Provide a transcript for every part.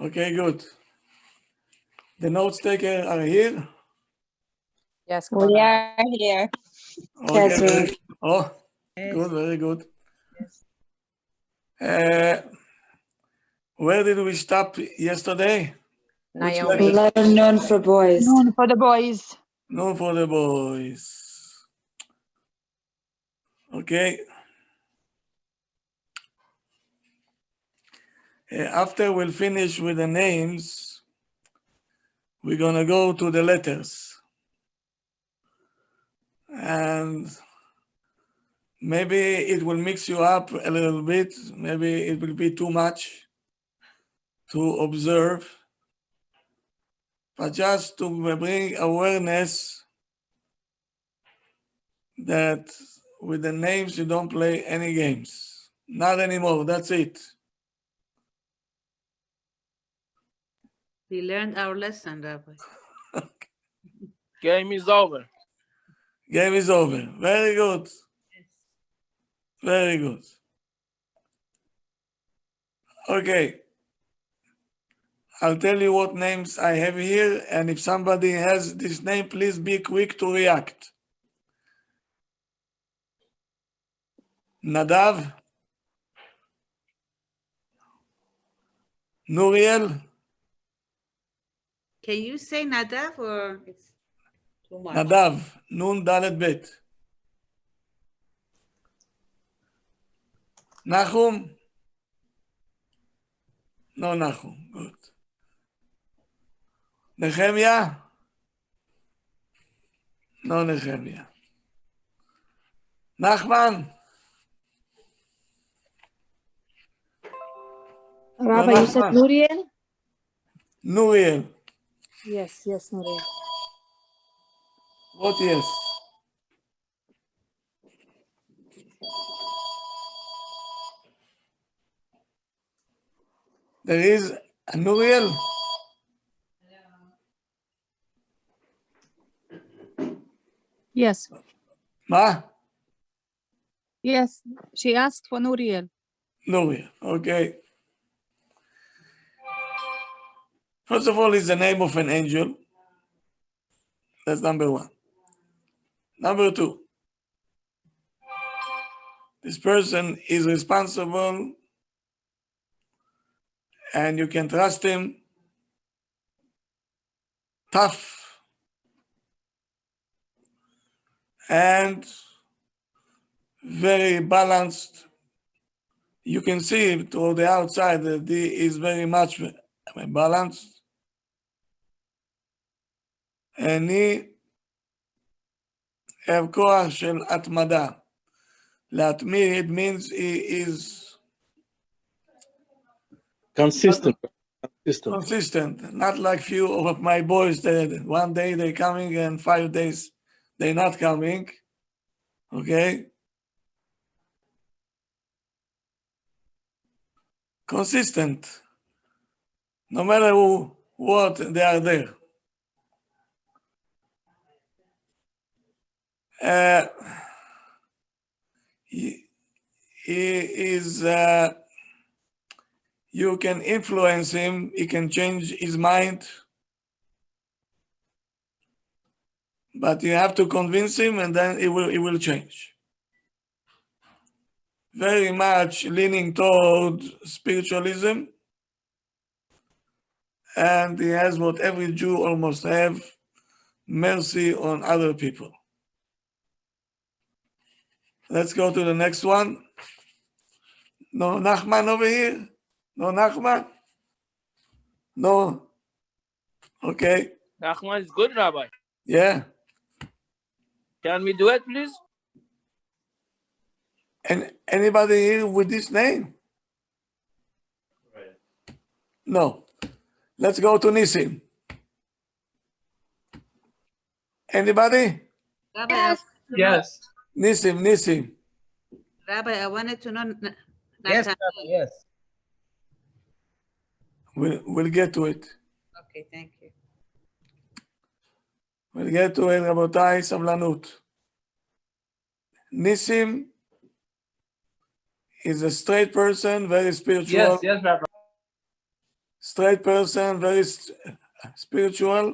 Okay, good. The notes takers are here? Yes, We are here. Okay, Yes, very, oh, good, very good. Where did we stop yesterday? Which Naomi. letter? Letter known for boys. Noon for the boys. No, for the boys. Okay. After we'll finish with the names, we're gonna go to the letters. And maybe it will mix you up a little bit. Maybe it will be too much to observe. But just to bring awareness that with the names you don't play any games. Not anymore, that's it. We learned our lesson, Rabbi. Game is over. Game is over. Very good. Very good. Okay. I'll tell you what names I have here, and if somebody has this name, please be quick to react. Nadav, Nuriel, Can you say Nadav or it's too much? Nadav, Nun Dalet Bet. Nachum? No Nachum, good. Nehemiah? No Nehemiah. Nachman? Rabbi, you said Nachman. Nuriel? Nuriel. Yes, Nuriel. What yes? There is a Nuriel? Yes. Ma? Yes. She asked for Nuriel. Nuriel, okay. First of all, it's the name of an angel. That's number one. Number two, this person is responsible and you can trust him. Tough and very balanced. You can see to the outside that he is very much balanced. And he have כוח של התמדה. להתמיד means he is Consistent. consistent, not like few of my boys that one day they're coming and 5 days they're not coming. Okay? Consistent. No matter what, they are there. He is, you can influence him, he can change his mind, but you have to convince him and then it will change. Very much leaning toward spiritualism, and he has what every Jew almost have, mercy on other people. Let's go to the next one. No Nachman over here? No Nachman? No? Okay. Nachman is good, Rabbi. Yeah. Can we do it, please? And anybody here with this name? No. Let's go to Nissim. Anybody? Rabbi, Yes. Nissim. Rabbi, I wanted to know. Yes, Nathaniel. Rabbi, yes. We'll get to it. Okay, thank you. We'll get to it, רבותיי, סבלנות. Nissim is a straight person, very spiritual. Yes, Rabbi. straight person, very spiritual,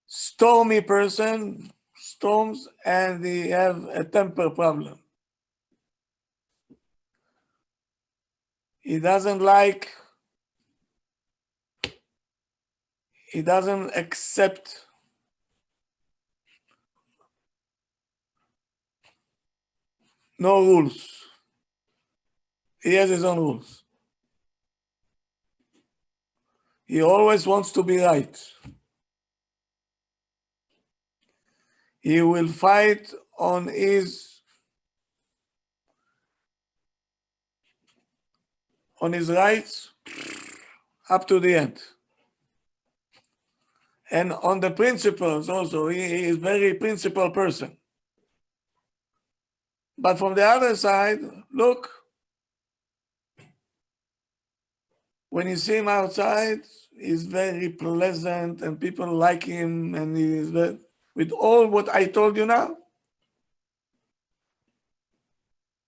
stormy person, storms, and he have a temper problem. He doesn't accept no rules. He has his own rules. He always wants to be right. He will fight on his rights up to the end. And on the principles also, he is very principled person. But from the other side, look, when you see him outside, he's very pleasant and people like him, and he is very, with all what I told you now,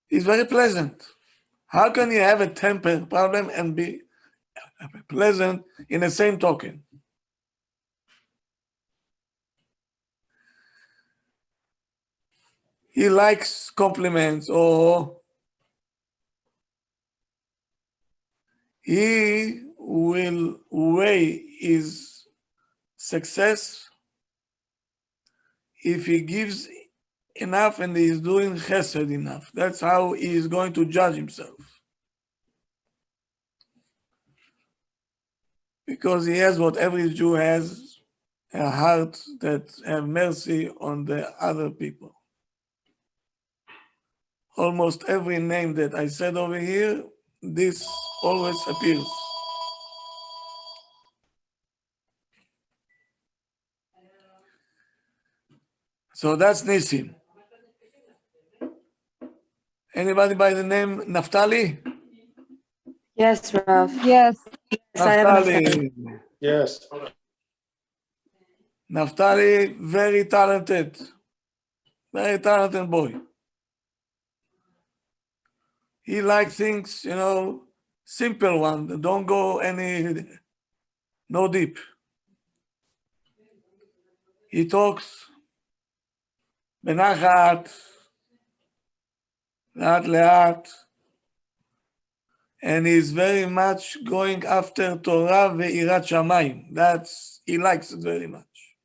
he's very pleasant. How can you have a temper problem and be pleasant in the same token? He likes compliments, or he will weigh his success if he gives enough and he is doing chesed enough. That's how he is going to judge himself. Because he has what every Jew has, a heart that have mercy on the other people. Almost every name that I said over here, this always appears. So that's Nissim. Anybody by the name Naftali? Yes, Rav. Yes. Yes, I have a Naftali. Yes. Naftali, very talented boy. He likes things, simple one. Don't go no deep. He talks benachat, laat, and he's very much going after Torah ve'irat shamayim. He likes it very much.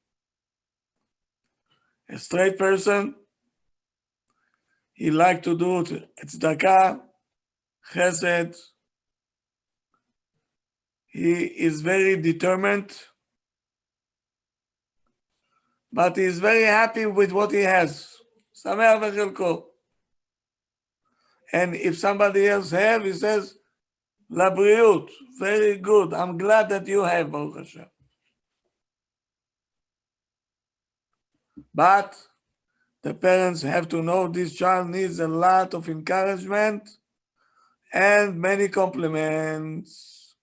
A straight person, he likes to do tzedakah, chesed. He is very determined, but he is very happy with what he has. Sameach v'chelko. And if somebody else have, he says, Labriut, very good. I'm glad that you have, Baruch Hashem. But the parents have to know this child needs a lot of encouragement and many compliments.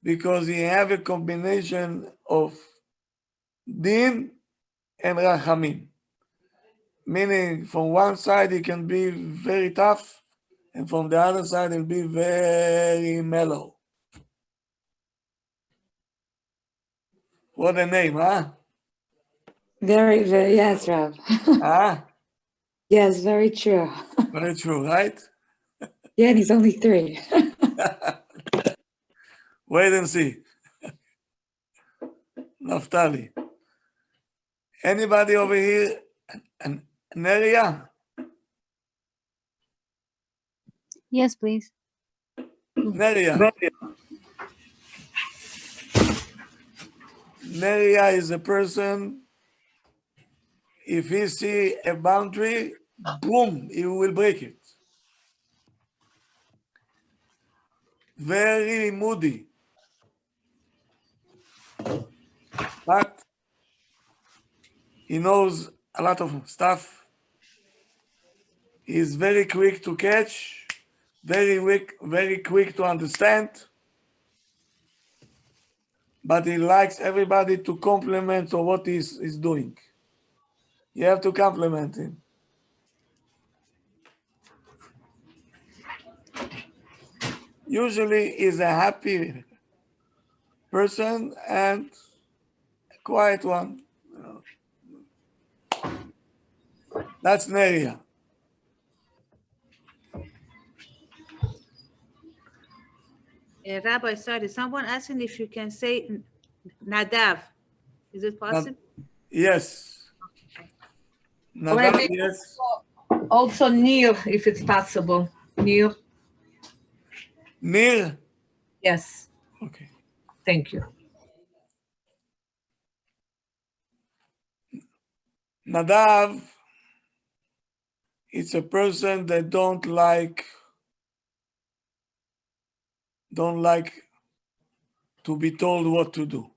Because he have a combination of din and rachamim. Meaning, from one side, he can be very tough, and from the other side, he'll be very mellow. What a name, huh? Very, very, yes, Rav. Huh? Yes, very true. Very true, right? Yeah, and he's only 3. Wait and see. Naftali. Anybody over here? Neria? Yes, please. Neria. Neria is a person, if he see a boundary, boom, he will break it. Very moody. But he knows a lot of stuff. He is very quick to catch, very quick to understand. But he likes everybody to compliment on what he's doing. You have to compliment him. usually is a happy person and a quiet one. That's Neria. Rabbi, sorry, someone asking if you can say Nadav. Is it possible? Yes. Nadav, Rabbi, yes. also near, if it's possible. Near. Nir. Yes. Okay. Thank you. Nadav, it's a person that don't like to be told what to do.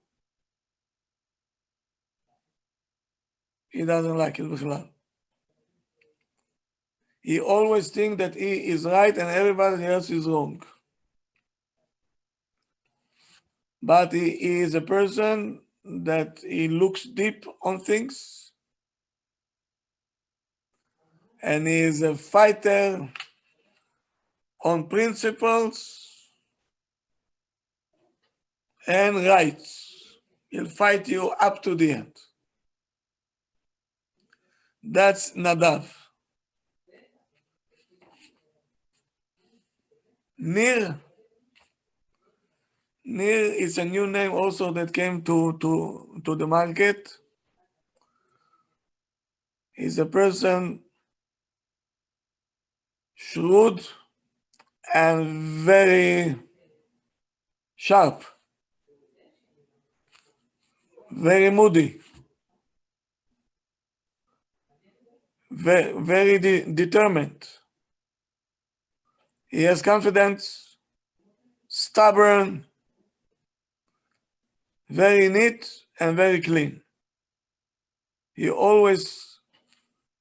He doesn't like it. Bichlal. He always thinks that he is right and everybody else is wrong. But he is a person that he looks deep on things and he is a fighter on principles and rights. He'll fight you up to the end. That's Nadav. Nir is a new name also that came to the market. He's a person shrewd and very sharp, very moody, very determined. He has confidence, stubborn, very neat and very clean. He always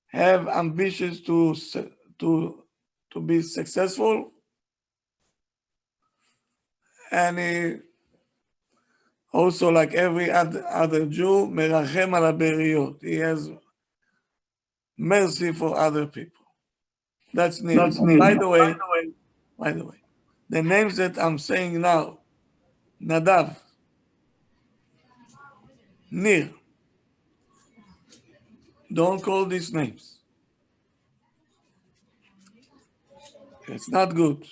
have ambitions to be successful, and he also, like every other Jew, merachem al haberiyot. He has mercy for other people. That's Nir. By the way, the names that I'm saying now, Nadav, Nir, don't call these names. It's not good.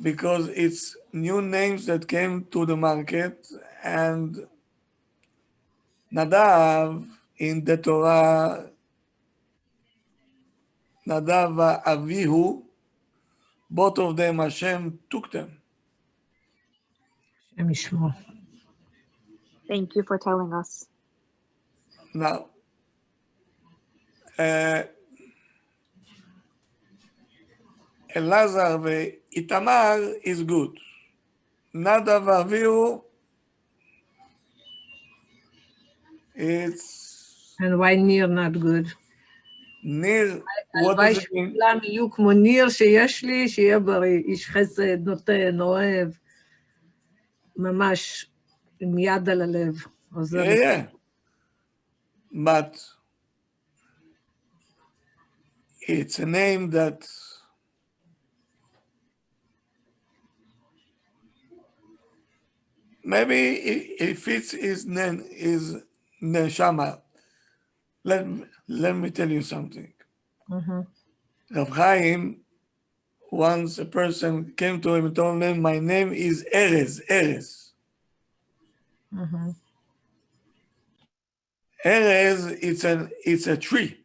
Because it's new names that came to the market, and Nadav in the Torah, Nadav Avihu, both of them Hashem took them. Hashem yishmor. Thank you for telling us. Now, Elazar Itamar is good. Nadav Avihu, it's And why near not good? near. What הלוואי does it mean? שכולם יהיו כמו ניר שיש לי, שיהיה בריא, איש חסד, נותן, אוהב, ממש עם יד על הלב, עוזר. Yeah. But it's a name that maybe it fits his neshama. Let me tell you something. Rav Chaim, once a person came to him and told him, my name is Erez. Erez, it's a tree.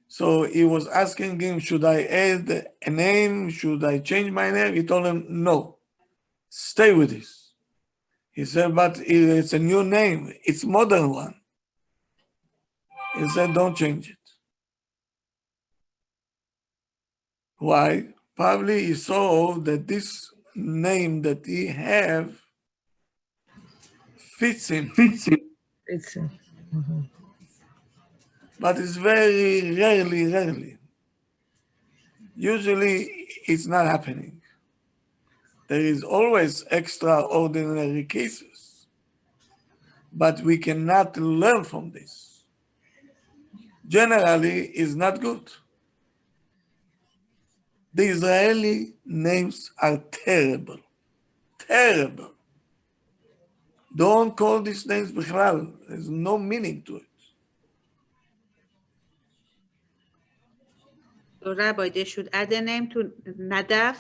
So he was asking him, should I add a name? Should I change my name? He told him, no, stay with this. He said, but it's a new name. It's modern one. He said, don't change it. Why? Probably he saw that this name that he have fits him. It's But it's very rarely. Usually it's not happening. There is always extraordinary cases. But we cannot learn from this. Generally, it's not good. The Israeli names are terrible. Terrible. Don't call these names Bichlal. There's no meaning to it. So, Rabbi, they should add a name to Nadav.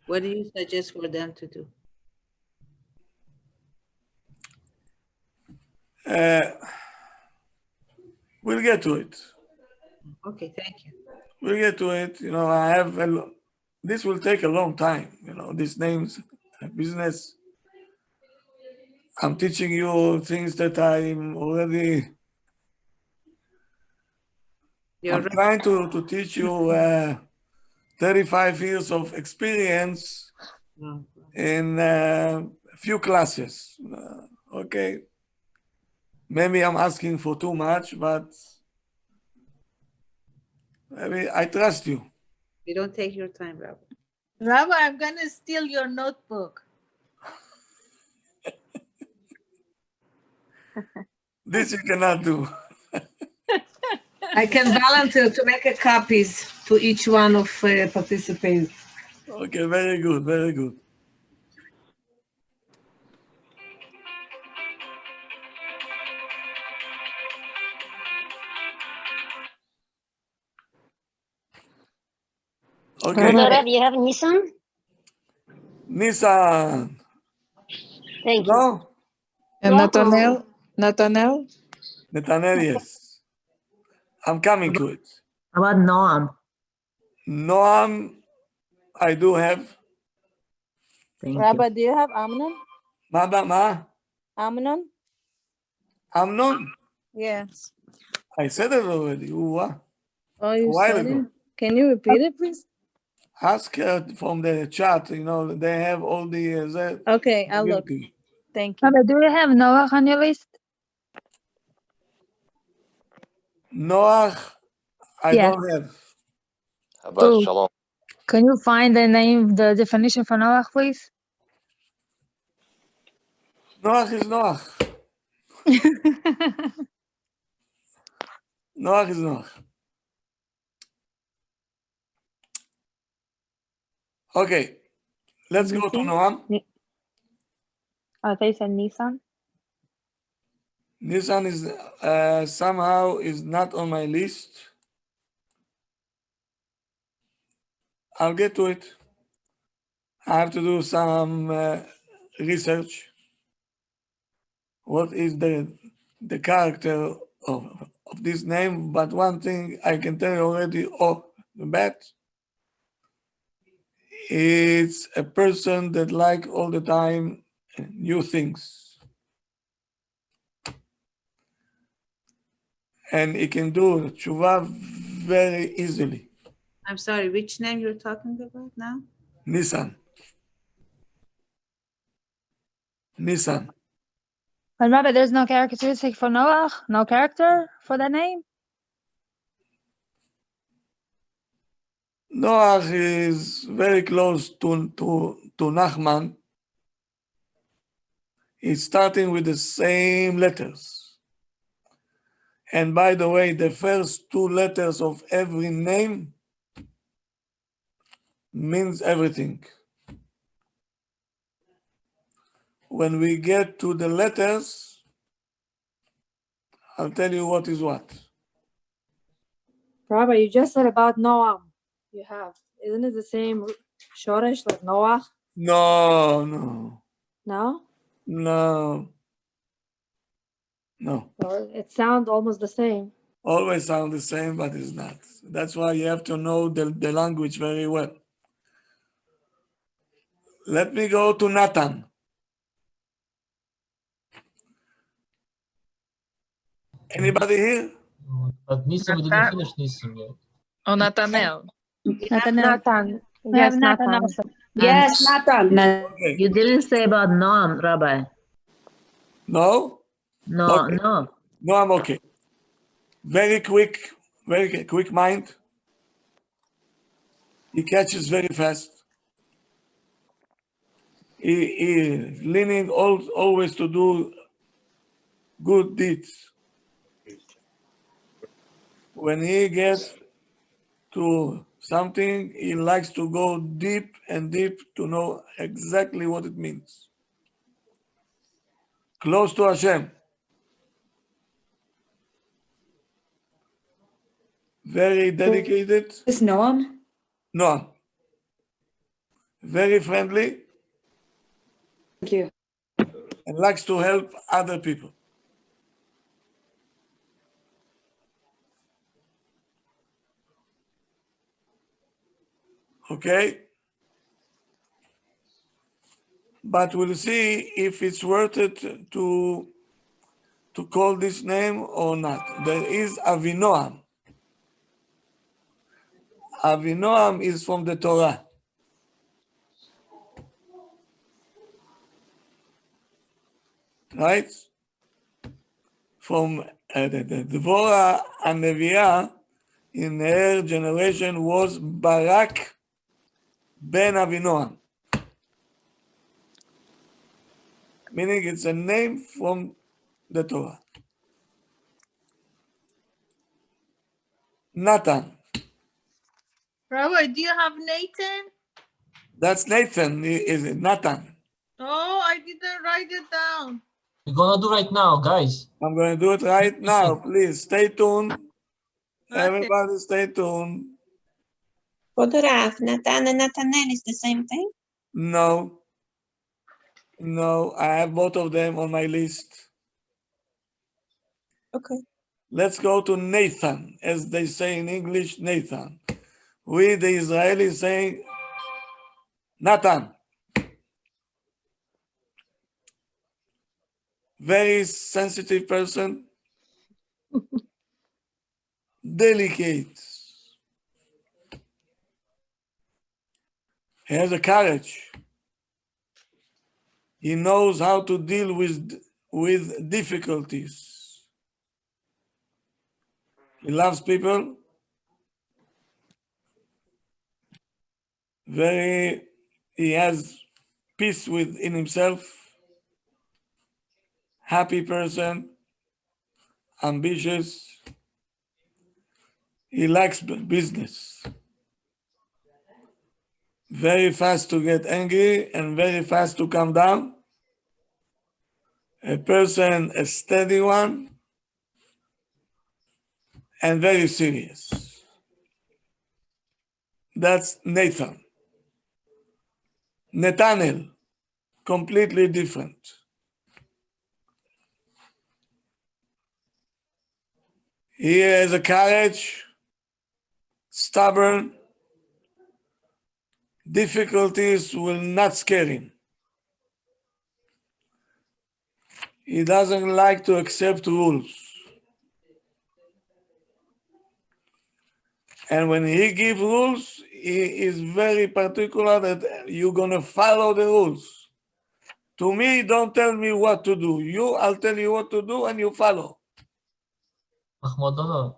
What do you suggest for them to do? We'll get to it. Okay, thank you. We'll get to it. You know, this will take a long time. You know, these names, business. I'm teaching you things that I'm already. You're I'm right. trying to teach you 35 years of experience No. in a few classes. Okay. Maybe I'm asking for too much, but maybe I trust you. You don't take your time, Rabbi. Rabbi, I'm going to steal your notebook. This you cannot do. I can volunteer to make a copies to each one of participants. Okay, very good, very good. Okay, Nadav, you have Nissan? Nissan. Thank you. No? And Nathaniel? Nathaniel, yes. I'm coming to it. How about Noam? Noam, I do have. Thank Rabbi, you. do you have Amnon? Ma? Amnon? Amnon? Yes. I said it already. Oh, A you while said ago. it? Can you repeat it, please? Ask from the chat, you know, they have all the... Okay, I'll look. Thank you. Rabbi, do you have Noah on your list? Noach, I Yes. don't have. Shabbat Oh. shalom. Can you find the definition for Noah, please? Noach is Noach. Noach is Noach. Okay, let's go to Noam. Oh, they said Nissan. Nissan is somehow is not on my list. I'll get to it. I have to do some research. What is the character of this name? But one thing I can tell you already off the bat, it's a person that like all the time new things. And he can do tshuva very easily. I'm sorry, which name you're talking about now? Nissan. But Rabbi, there's no characteristic for Noah? No character for that name? Noach is very close to Nachman. It's starting with the same letters. And by the way, the first two letters of every name means everything. When we get to the letters, I'll tell you what is what. Rabbi, you just said about Noam. You have. Isn't it the same Shoresh like Noah? No. No? No. Or it sounds almost the same. Always sound the same, but it's not. That's why you have to know the language very well. Let me go to Nathan. Anybody here? But Nissan, we didn't finish Nissan yet. Oh, Nathaniel. Nathan. Yes, Nathan also. Yes, Nathan. Okay. You didn't say about Noam, Rabbi. No? No, Okay. no. No, I'm okay. Very quick mind. He catches very fast. He is leaning always to do good deeds. When he gets to something, he likes to go deep and deep to know exactly what it means. Close to Hashem. Very dedicated. Is Noam? No. Very friendly Thank you. and likes to help other people. Okay? But we'll see if it's worth it to call this name or not. There is Avinoam. Avinoam is from the Torah. Right? From the Devorah and Neviah in her generation was Barak ben Avinoam. Meaning it's a name from the Torah. Nathan. Rabbi, do you have Nathan? That's Nathan, is it? Nathan. Oh, I didn't write it down. We're gonna do right now, guys. I'm going to do it right now. Please stay tuned. Okay. Everybody stay tuned. Photograph, Nathan and Nathaniel is the same thing? No. No, I have both of them on my list. Okay. Let's go to Nathan, as they say in English, Nathan. We, the Israelis, say Nathan. Very sensitive person. Delicate. He has a courage. He knows how to deal with difficulties. He loves people. He has peace within himself. Happy person. Ambitious. He likes business. Very fast to get angry and very fast to calm down. A steady one, and very serious. That's Nathan. Nathaniel, completely different. He has a courage, stubborn. Difficulties will not scare him. He doesn't like to accept rules. And when he gives rules, he is very particular that you're going to follow the rules. To me, don't tell me what to do. I'll tell you what to do and you follow. Mahmoud,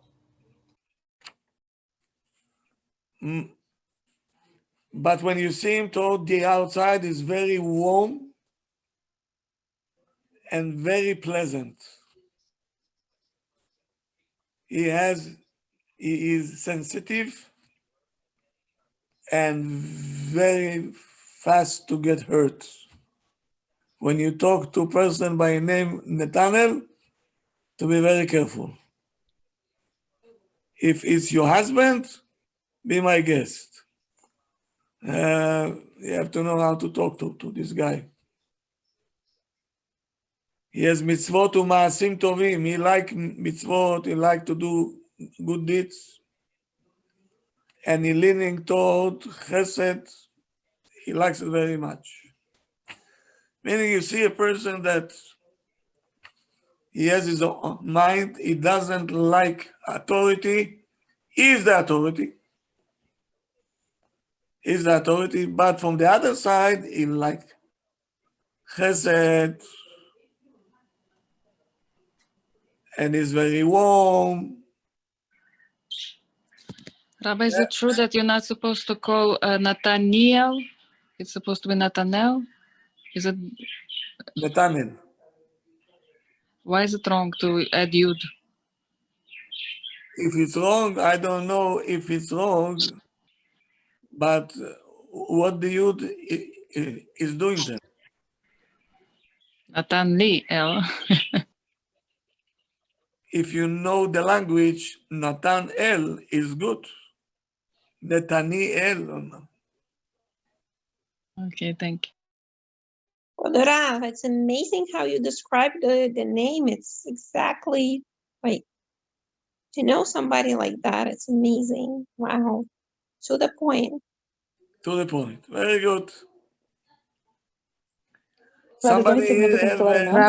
But when you see him toward the outside, he's very warm and very pleasant. He is sensitive and very fast to get hurt. When you talk to a person by name Nathaniel, to be very careful. If it's your husband, be my guest. You have to know how to talk to this guy. He has mitzvot u'ma'asim tovim. He like mitzvot. He like to do good deeds. And he leaning toward chesed. He likes it very much. Meaning you see a person that he has his own mind. He doesn't like authority. He is the authority. He's the authority. But from the other side, he like chesed. And is very warm. Rabbi, is it true that you're not supposed to call Nathaniel? It's supposed to be Nathaniel? Is it? Nathaniel. Why is it wrong to add Yud? If it's wrong, I don't know if it's wrong, but what the Yud is doing there? Nathaniel. If you know the language, Natan El is good. Netaniel or no. Okay, thank you. Brother Rav, it's amazing how you describe the name. It's exactly like to know somebody like that. It's amazing. Wow. To the point. To the point. Very good. Rabbi, the only Somebody thing maybe here just to let him know.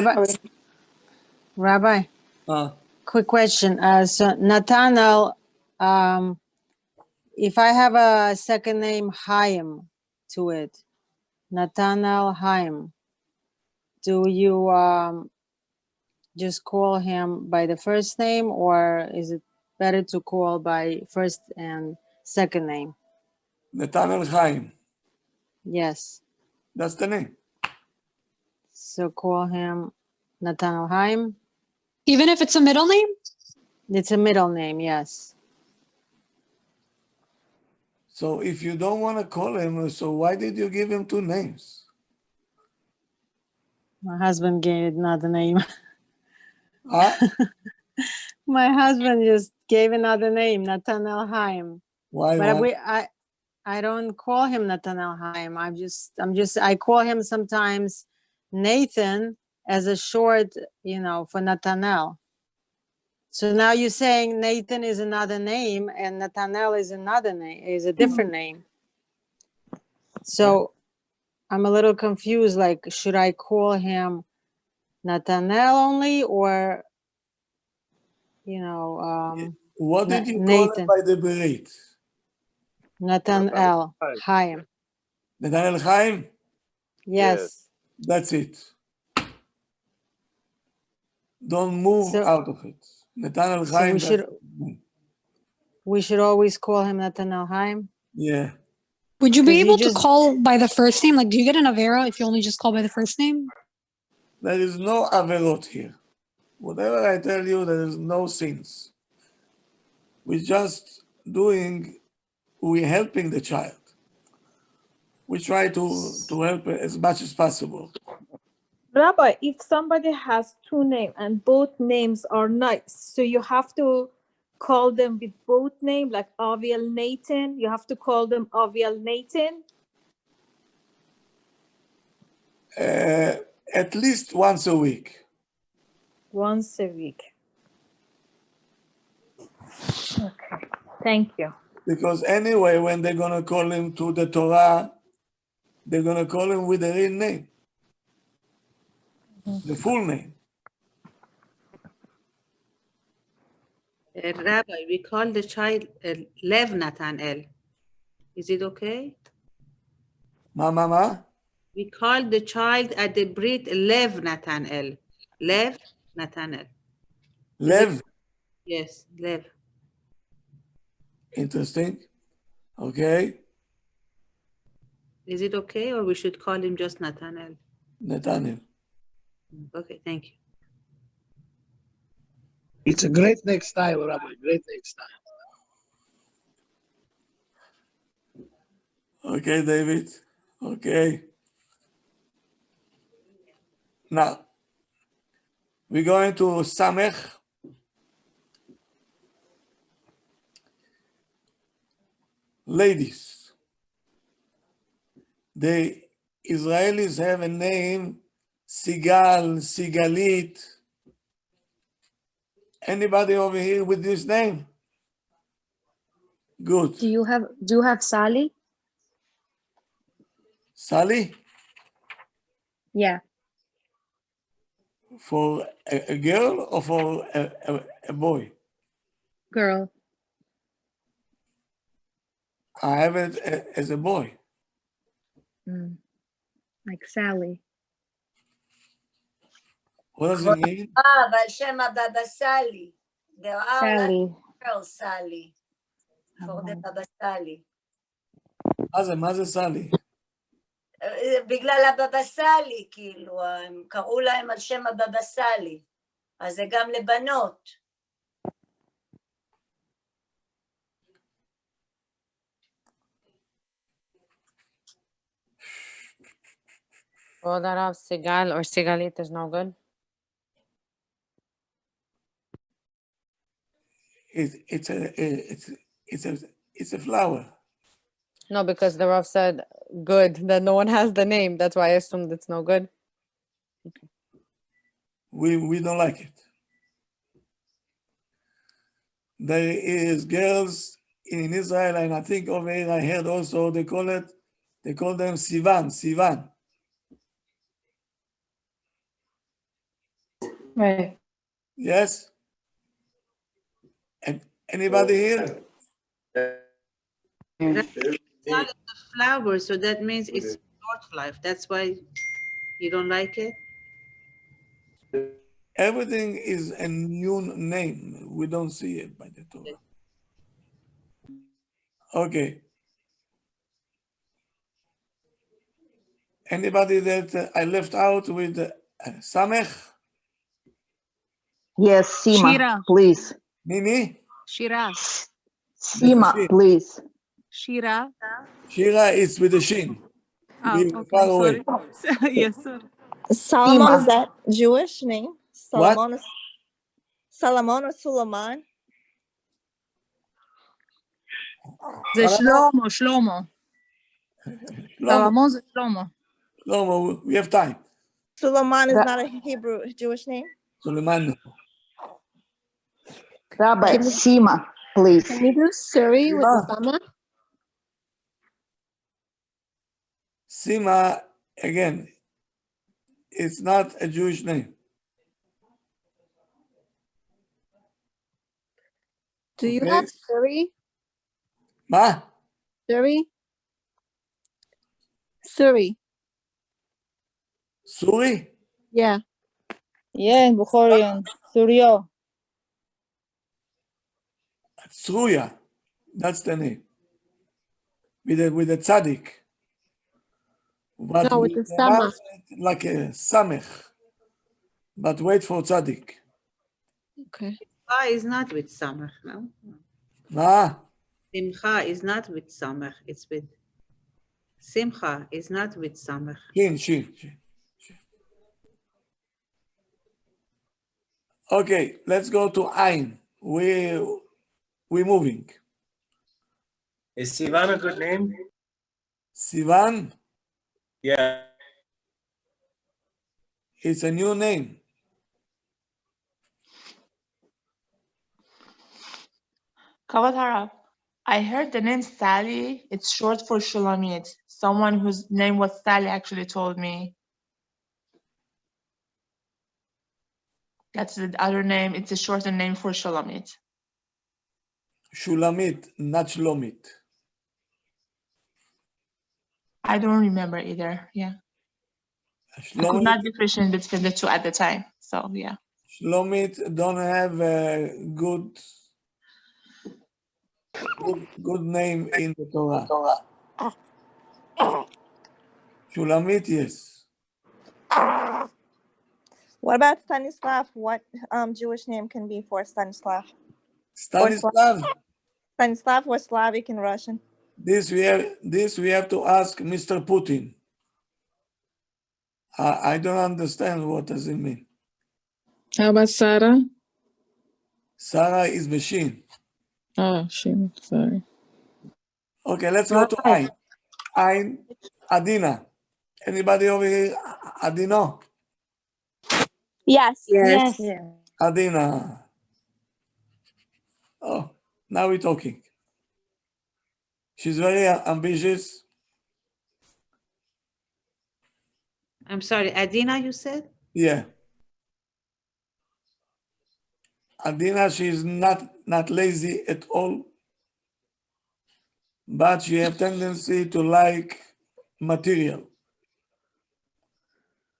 Rabbi, Rabbi, quick question. So Nathanael, if I have a second name Haim to it, Nathanael Haim, do you just call him by the first name, or is it better to call by first and second name? Nathanael Chaim. Yes. That's the name. So call him Nathanael Haim. Even if it's a middle name? It's a middle name, yes. So if you don't want to call him, so why did you give him two names? My husband gave another name. Huh? My husband just gave another name, Nathanael Haim. Why? But I don't call him Nathanael Haim. I call him sometimes Nathan as a short, for Nathanael. So now you're saying Nathan is another name and Nathanael is another name, is a different name. So I'm a little confused. Like, should I call him Nathanael only, or what did you Nathan. call him by the Berit? Nathanael Haim. Nathanael Chaim? Yes. That's it. Don't move out of it. Nathanael Chaim. We should always call him Nathanael Haim. Yeah. Would you be able to call by the first name? Like, do you get an Avera if you only just call by the first name? There is no Averot here. Whatever I tell you, there is no sins. We're just we're helping the child. We try to help as much as possible. Rabbi, if somebody has two names and both names are nice, so you have to call them with both names, like Aviel Nathan, you have to call them Aviel Nathan? At least once a week. Once a week. Okay, thank you. Because anyway, when they're going to call him to the Torah, they're going to call him with the real name, the full name. Rabbi, we call the child Lev Nathanael. Is it okay? Ma? We call the child at the Brit Lev Nathanael. Lev Nathanael. Lev? Yes, Lev. Interesting. Okay. Is it okay, or we should call him just Nathanael? Nathanael. Okay, thank you. It's a great next time, Rabbi. Great next time. Okay, David. Okay. Now, we're going to Samech. Ladies, the Israelis have a name, Sigal, Sigalit. Anybody over here with this name? Good. Do you have Sally? Sally? Yeah. For a girl or for a boy? Girl. I have it as a boy. Like Sally. What does it mean? אבל שם הבבא סאלי. There are Sally. girls Sally. For the בבא סאלי. מה זה סלי? בגלל הבבא סאלי, כאילו, הם קראו להם על שם הבבא סאלי. אז זה גם לבנות. Well, that of Sigal or Sigalit is no good. It's a flower. No, because the Rav said good, that no one has the name. That's why I assumed it's no good. We don't like it. There is girls in Israel, and I think over here I heard also they call them Sivan. Right. Yes? And anybody here? It's not a flower, so that means it's short life. That's why you don't like it? Everything is a new name. We don't see it by the Torah. Okay. Anybody that I left out with Samech? Yes, Sima, Shira. please. Mimi? Shira. Sima, please. Shira. Shira is with the shin. Oh, We okay, far away. sorry. Yes, sir. Solomon, Sima. is that Jewish name? What? Solomon or Suleiman? זה שלמה, שלמה. Solomon זה שלמה. Shlomo, we have time. Suleiman is not a Hebrew Jewish name? Suleiman. Rabbi, Sima, please. Can you do Suri with the Sama? Sima, again, it's not a Jewish name. Do you Okay. have Suri? Ma? Suri? Suri. Suri? Yeah. Yeah, Bukharian. Surya. Tzruya. That's the name. With a tzaddik. But No, with we the Sama. pronounce it like a samech. But wait for tzaddik. Okay. Simcha is not with Samach, no? Ma? Simcha is not with Samach, it's with Simcha is not with Samach. Shin. Okay, let's go to Ain. We're moving. Is Sivan a good name? Sivan? Yeah. It's a new name. Kavatara, I heard the name Sally. It's short for Shulamit. Someone whose name was Sally actually told me. That's the other name. It's a shorter name for Shulamit. Shulamit, not Shlomit. I don't remember either. Yeah. I could Shlomit, not differentiate between the two at the time. So yeah. Shlomit don't have a good name in the Torah. Shulamit, yes. What about Stanislav? What Jewish name can be for Stanislav? Stanislav? Stanislav or Slavic in Russian? This we have to ask Mr. Putin. I don't understand what does it mean. How about Sarah? Sarah is machine. Oh, sorry. Okay, let's go to Ain. Ain, Adina. Anybody over here? Adino? Yes. Yes. Adina. Oh, now we're talking. She's very ambitious. I'm sorry, Adina, you said? Yeah. Adina, she's not lazy at all, but she have tendency to like material.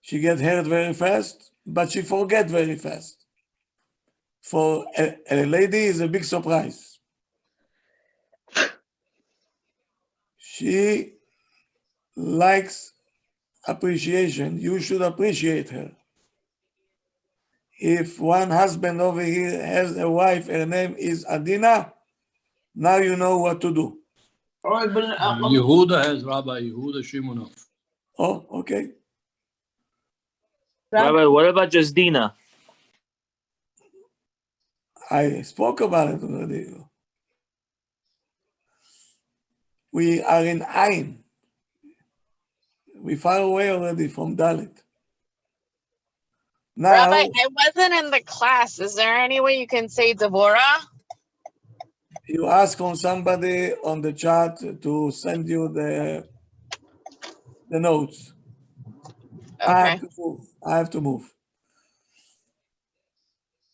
She get hurt very fast, but she forget very fast. For a lady is a big surprise. She likes appreciation. You should appreciate her. If one husband over here has a wife, her name is Adina, now you know what to do. Yehuda has Rabbi Yehuda Shimonov. Oh, okay. Rabbi, what about just Dina? I spoke about it already. We are in Ain. We far away already from Dalit. Now, Rabbi, I wasn't in the class. Is there any way you can say Devorah? you ask on somebody on the chat to send you the notes. Okay. I have to move.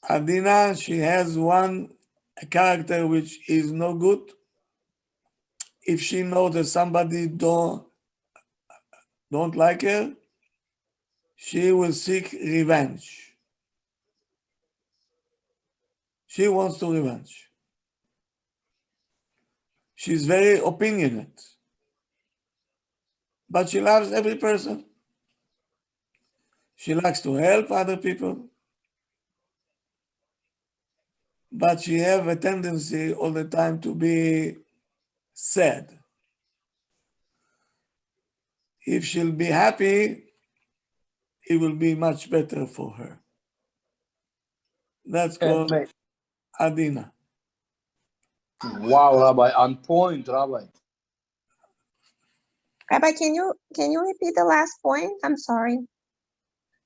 Adina, she has one character which is no good. If she knows that somebody don't like her, she will seek revenge. She wants to revenge. She's very opinionate, but she loves every person. She likes to help other people, but she have a tendency all the time to be sad. If she'll be happy, it will be much better for her. That's called Adina. Wow, Rabbi, on point, Rabbi. Rabbi, can you repeat the last point? I'm sorry.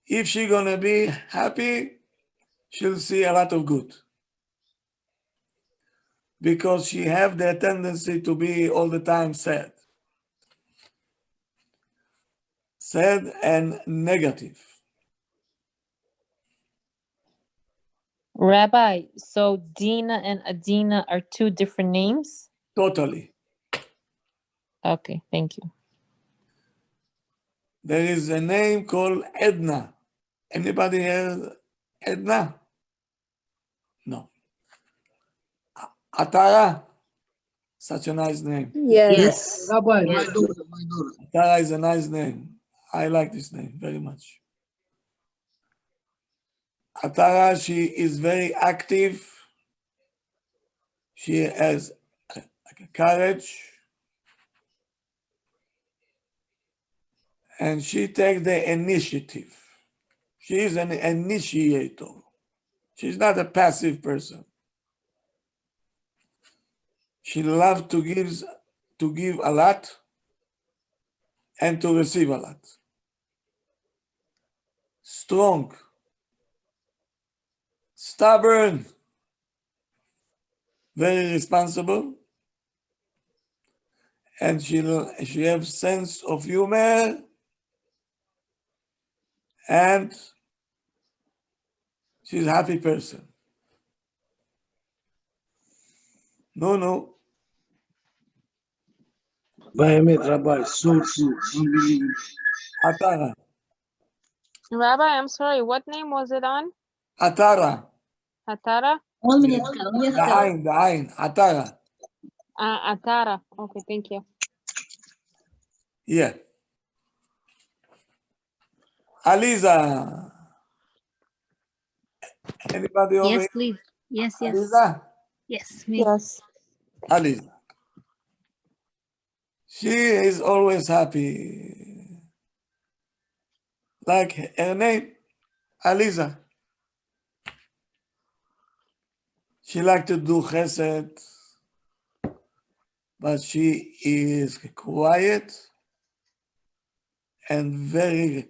If she's gonna be happy, she'll see a lot of good. Because she have the tendency to be all the time sad. Sad and negative. Rabbi, so Dina and Adina are two different names? Totally. Okay, thank you. There is a name called Edna. Anybody heard Edna? No. Atara? Such a nice name. Yes. Rabbi, my Yes. daughter. Atara is a nice name. I like this name very much. Atara, she is very active. She has courage. And she takes the initiative. She is an initiator. She's not a passive person. She loves to give a lot and to receive a lot. Strong, stubborn, very responsible, and she has sense of humor, and she's a happy person. No. Rabbi, so true. Unbelievable. Atara. Rabbi, I'm sorry. What name was it on? Atara. Atara? The Ain, Atara. Atara. Okay, thank you. Yeah. Aliza. Anybody over Yes, here? please. Yes. Aliza? Yes, me. Yes. Aliza. She is always happy. Like her name, Aliza. She likes to do chesed, but she is quiet and very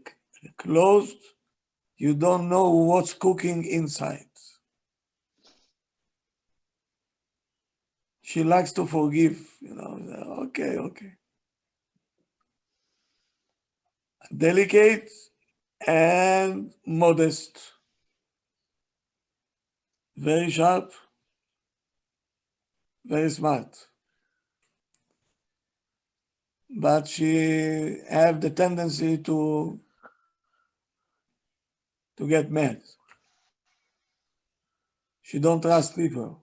closed. You don't know what's cooking inside. She likes to forgive, okay. Delicate and modest. Very sharp, very smart. But she have the tendency to get mad. She don't trust people.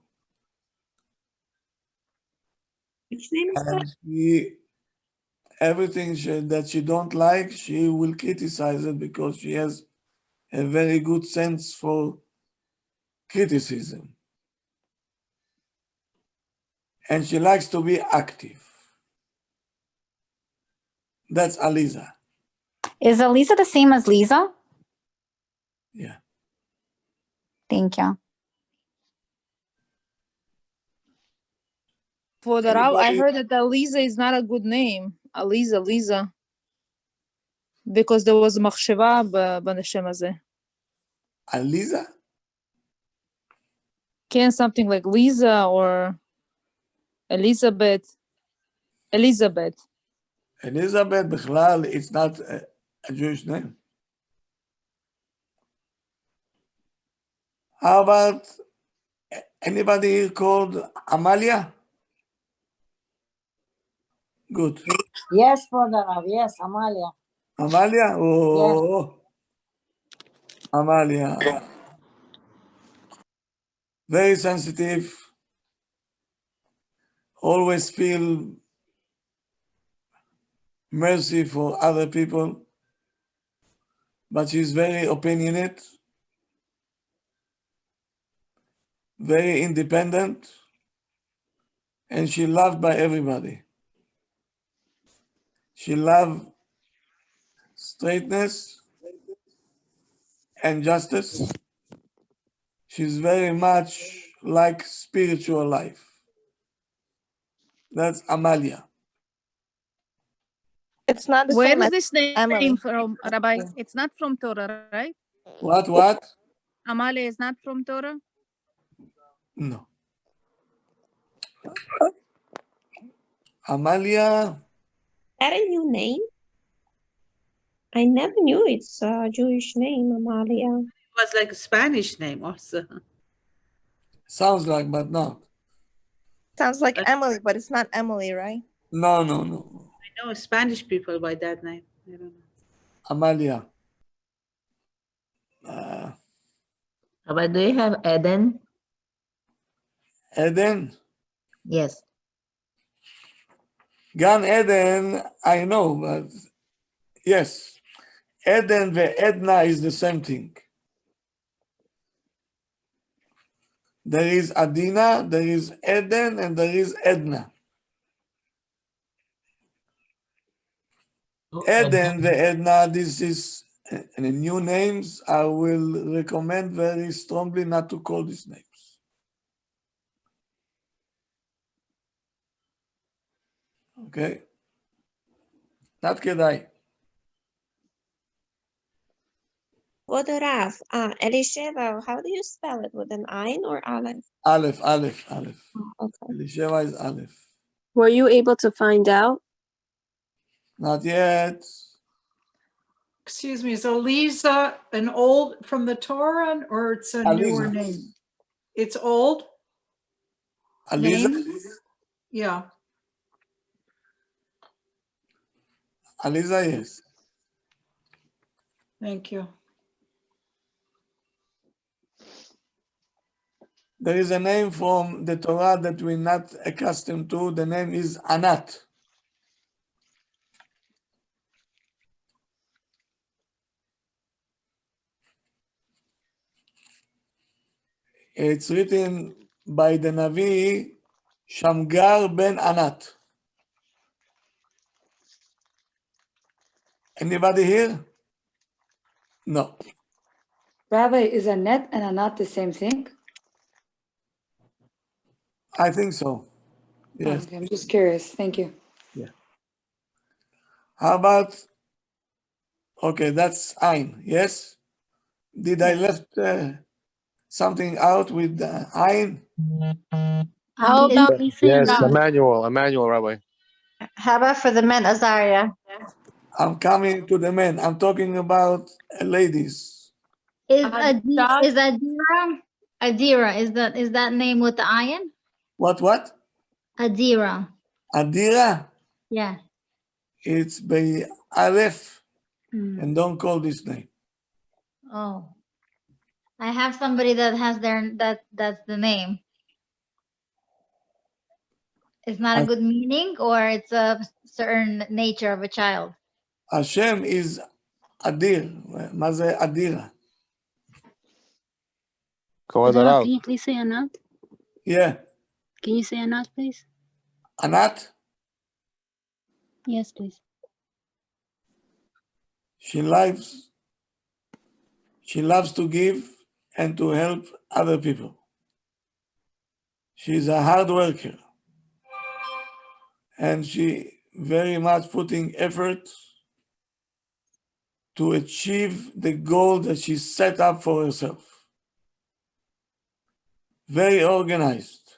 Which name is that? And everything that she don't like, she will criticize it because she has a very good sense for criticism. And she likes to be active. That's Aliza. Is Elisa the same as Lisa? Yeah. Thank you. For the Rav, I Anybody? heard that Aliza is not a good name. Aliza. Because there was מחשבה בשם הזה. Aliza? Can something like Lisa or Elizabeth. Elizabeth בכלל, it's not a Jewish name. How about anybody here called Amalia? Good. Yes, Father Rav. Yes, Amalia. Amalia? Oh, Amalia. Very sensitive. Always feel mercy for other people. But she's very opinionate. Very independent. And she loved by everybody. She loved straightness and justice. She's very much like spiritual life. That's Amalia. It's not the Where same is as this name Emily. from, Rabbi? It's not from Torah, right? What? Amalia is not from Torah? No. Amalia. Is that a new name? I never knew it's a Jewish name, Amalia. It was like a Spanish name also. Sounds like, but not. Sounds like Emily, but it's not Emily, right? No. I know Spanish people by that name. I don't know. Amalia. Rabbi, do you have Eden? Eden? Yes. Gan Eden, I know, but yes. Eden and Edna is the same thing. There is Adina, there is Eden, and there is Edna. Eden and Edna, this is new names. I will recommend very strongly not to call these names. Okay? Not כדאי. What Rav? Elisheva, how do you spell it? With an Ayin or Aleph? Aleph. Okay. Elisheva is Aleph. Were you able to find out? Not yet. Excuse me, is Aliza an old from the Torah or it's a newer Aliza. name? It's old? Aliza? Name? Yeah. Aliza, yes. Thank you. There is a name from the Torah that we're not accustomed to. The name is Anat. It's written by the Navi Shamgar ben Anat. Anybody here? No. Rabbi, is Anet and Anat the same thing? I think so. Yes. Okay, I'm just curious. Thank you. Yeah. How about, okay, that's Ein, yes? Did I left something out with Ein? How about Lisa and Yes, Rav? Emmanuel, Rabbi. How about for the men, Azaria? I'm coming to the men. I'm talking about ladies. Is Adira? Adira, is that name with the ayin? What? Adira. Adira? Yeah. It's by Aleph, Hmm. and don't call this name. Oh. I have somebody that has that's the name. It's not a good meaning, or it's a certain nature of a child. Hashem is Adir. מה זה Adira? Kavod Can you please say Anat? Yeah. Can you say Anat, please? Anat? Yes, please. She loves She loves to give and to help other people. She's a hard worker. And she very much putting effort to achieve the goal that she set up for herself. Very organized.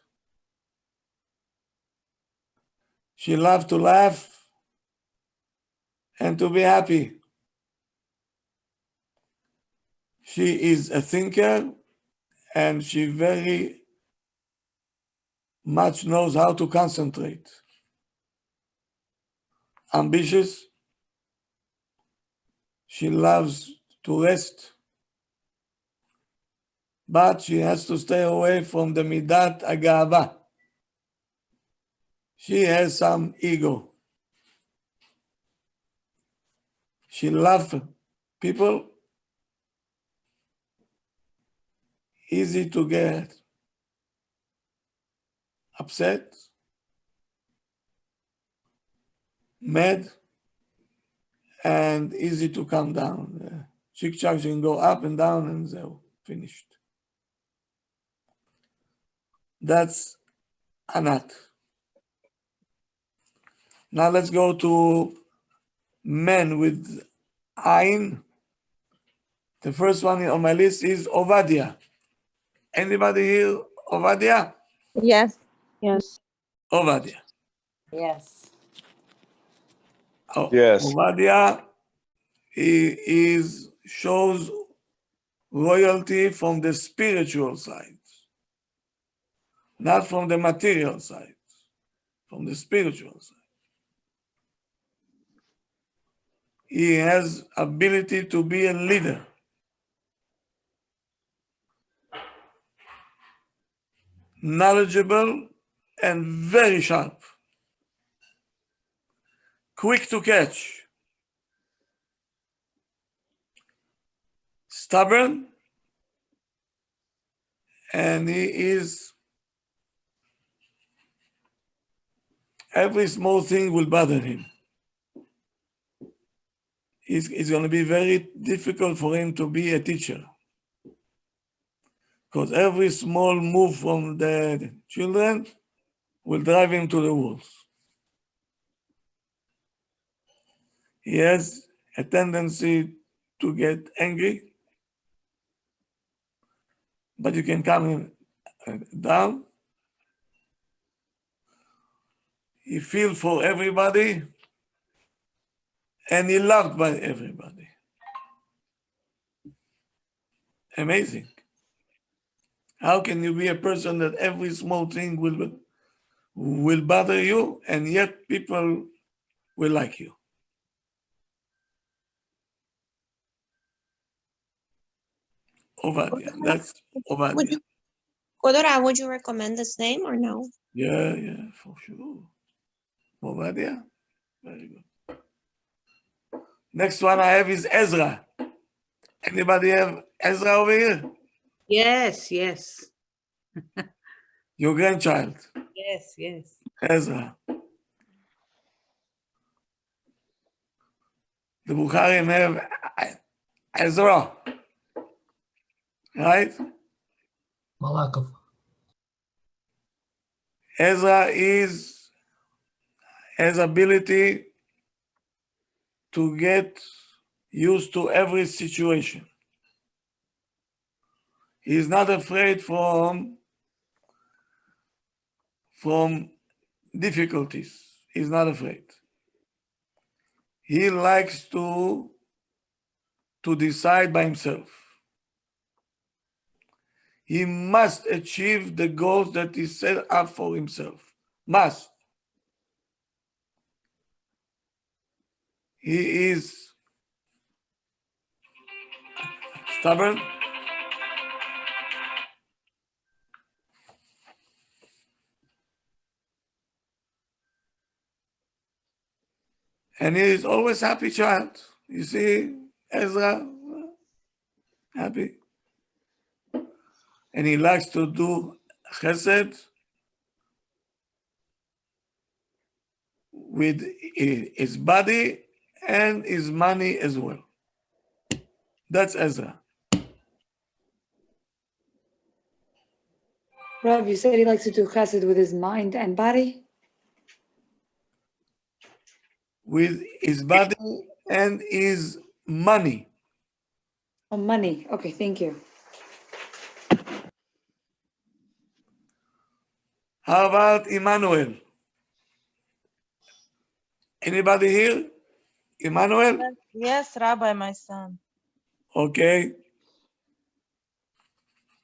She loves to laugh and to be happy. She is a thinker and she very much knows how to concentrate. Ambitious. She loves to rest, but she has to stay away from the midat agava. She has some ego. She loves people, easy to get upset, mad, and easy to calm down. Chick-chack can go up and down and they're finished. That's Anat. Now let's go to men with Ain. The first one on my list is Ovadia. Anybody here, Ovadia? Yes. Yes. Ovadia. Yes. Oh, Yes. Ovadia shows royalty from the spiritual side, not from the material side, from the spiritual side. He has ability to be a leader. Knowledgeable and very sharp. Quick to catch. Stubborn. And he is, every small thing will bother him. It's going to be very difficult for him to be a teacher. Because every small move from the children will drive him to the walls. He has a tendency to get angry, but you can calm him down. He feels for everybody, and he loved by everybody. Amazing. How can you be a person that every small thing will bother you, and yet people will like you? Ovadia. That's Ovadia. Kodora, would you recommend this name or no? Yeah, for sure. Ovadia. Very good. Next one I have is Ezra. Anybody have Ezra over here? Yes, yes. Your grandchild. Yes, yes. Ezra. The Bukharim have Ezra. Right? Malakov. Ezra has ability to get used to every situation. He is not afraid from difficulties. He's not afraid. He likes to decide by himself. He must achieve the goals that he set up for himself. Must. He is stubborn. And he is always happy child. You see, Ezra, happy. And he likes to do chesed with his body and his money as well. That's Ezra. Rav, you said he likes to do chesed with his mind and body? With his body and his money. Oh, money. Okay, thank you. How about Emmanuel? Anybody here? Emmanuel? Yes, Rabbi, my son. Okay.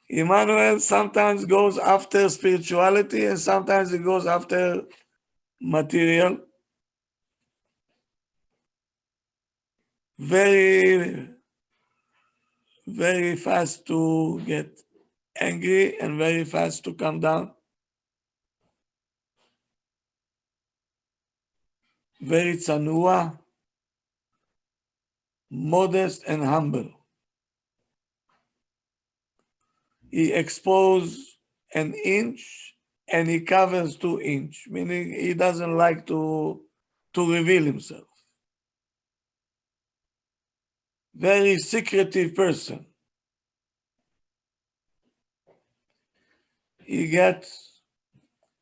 Emmanuel sometimes goes after spirituality and sometimes he goes after material. Very, very fast to get angry and very fast to calm down. Very tsanua, modest and humble. He exposes an inch and he covers 2 inches, meaning he doesn't like to reveal himself. Very secretive person. He gets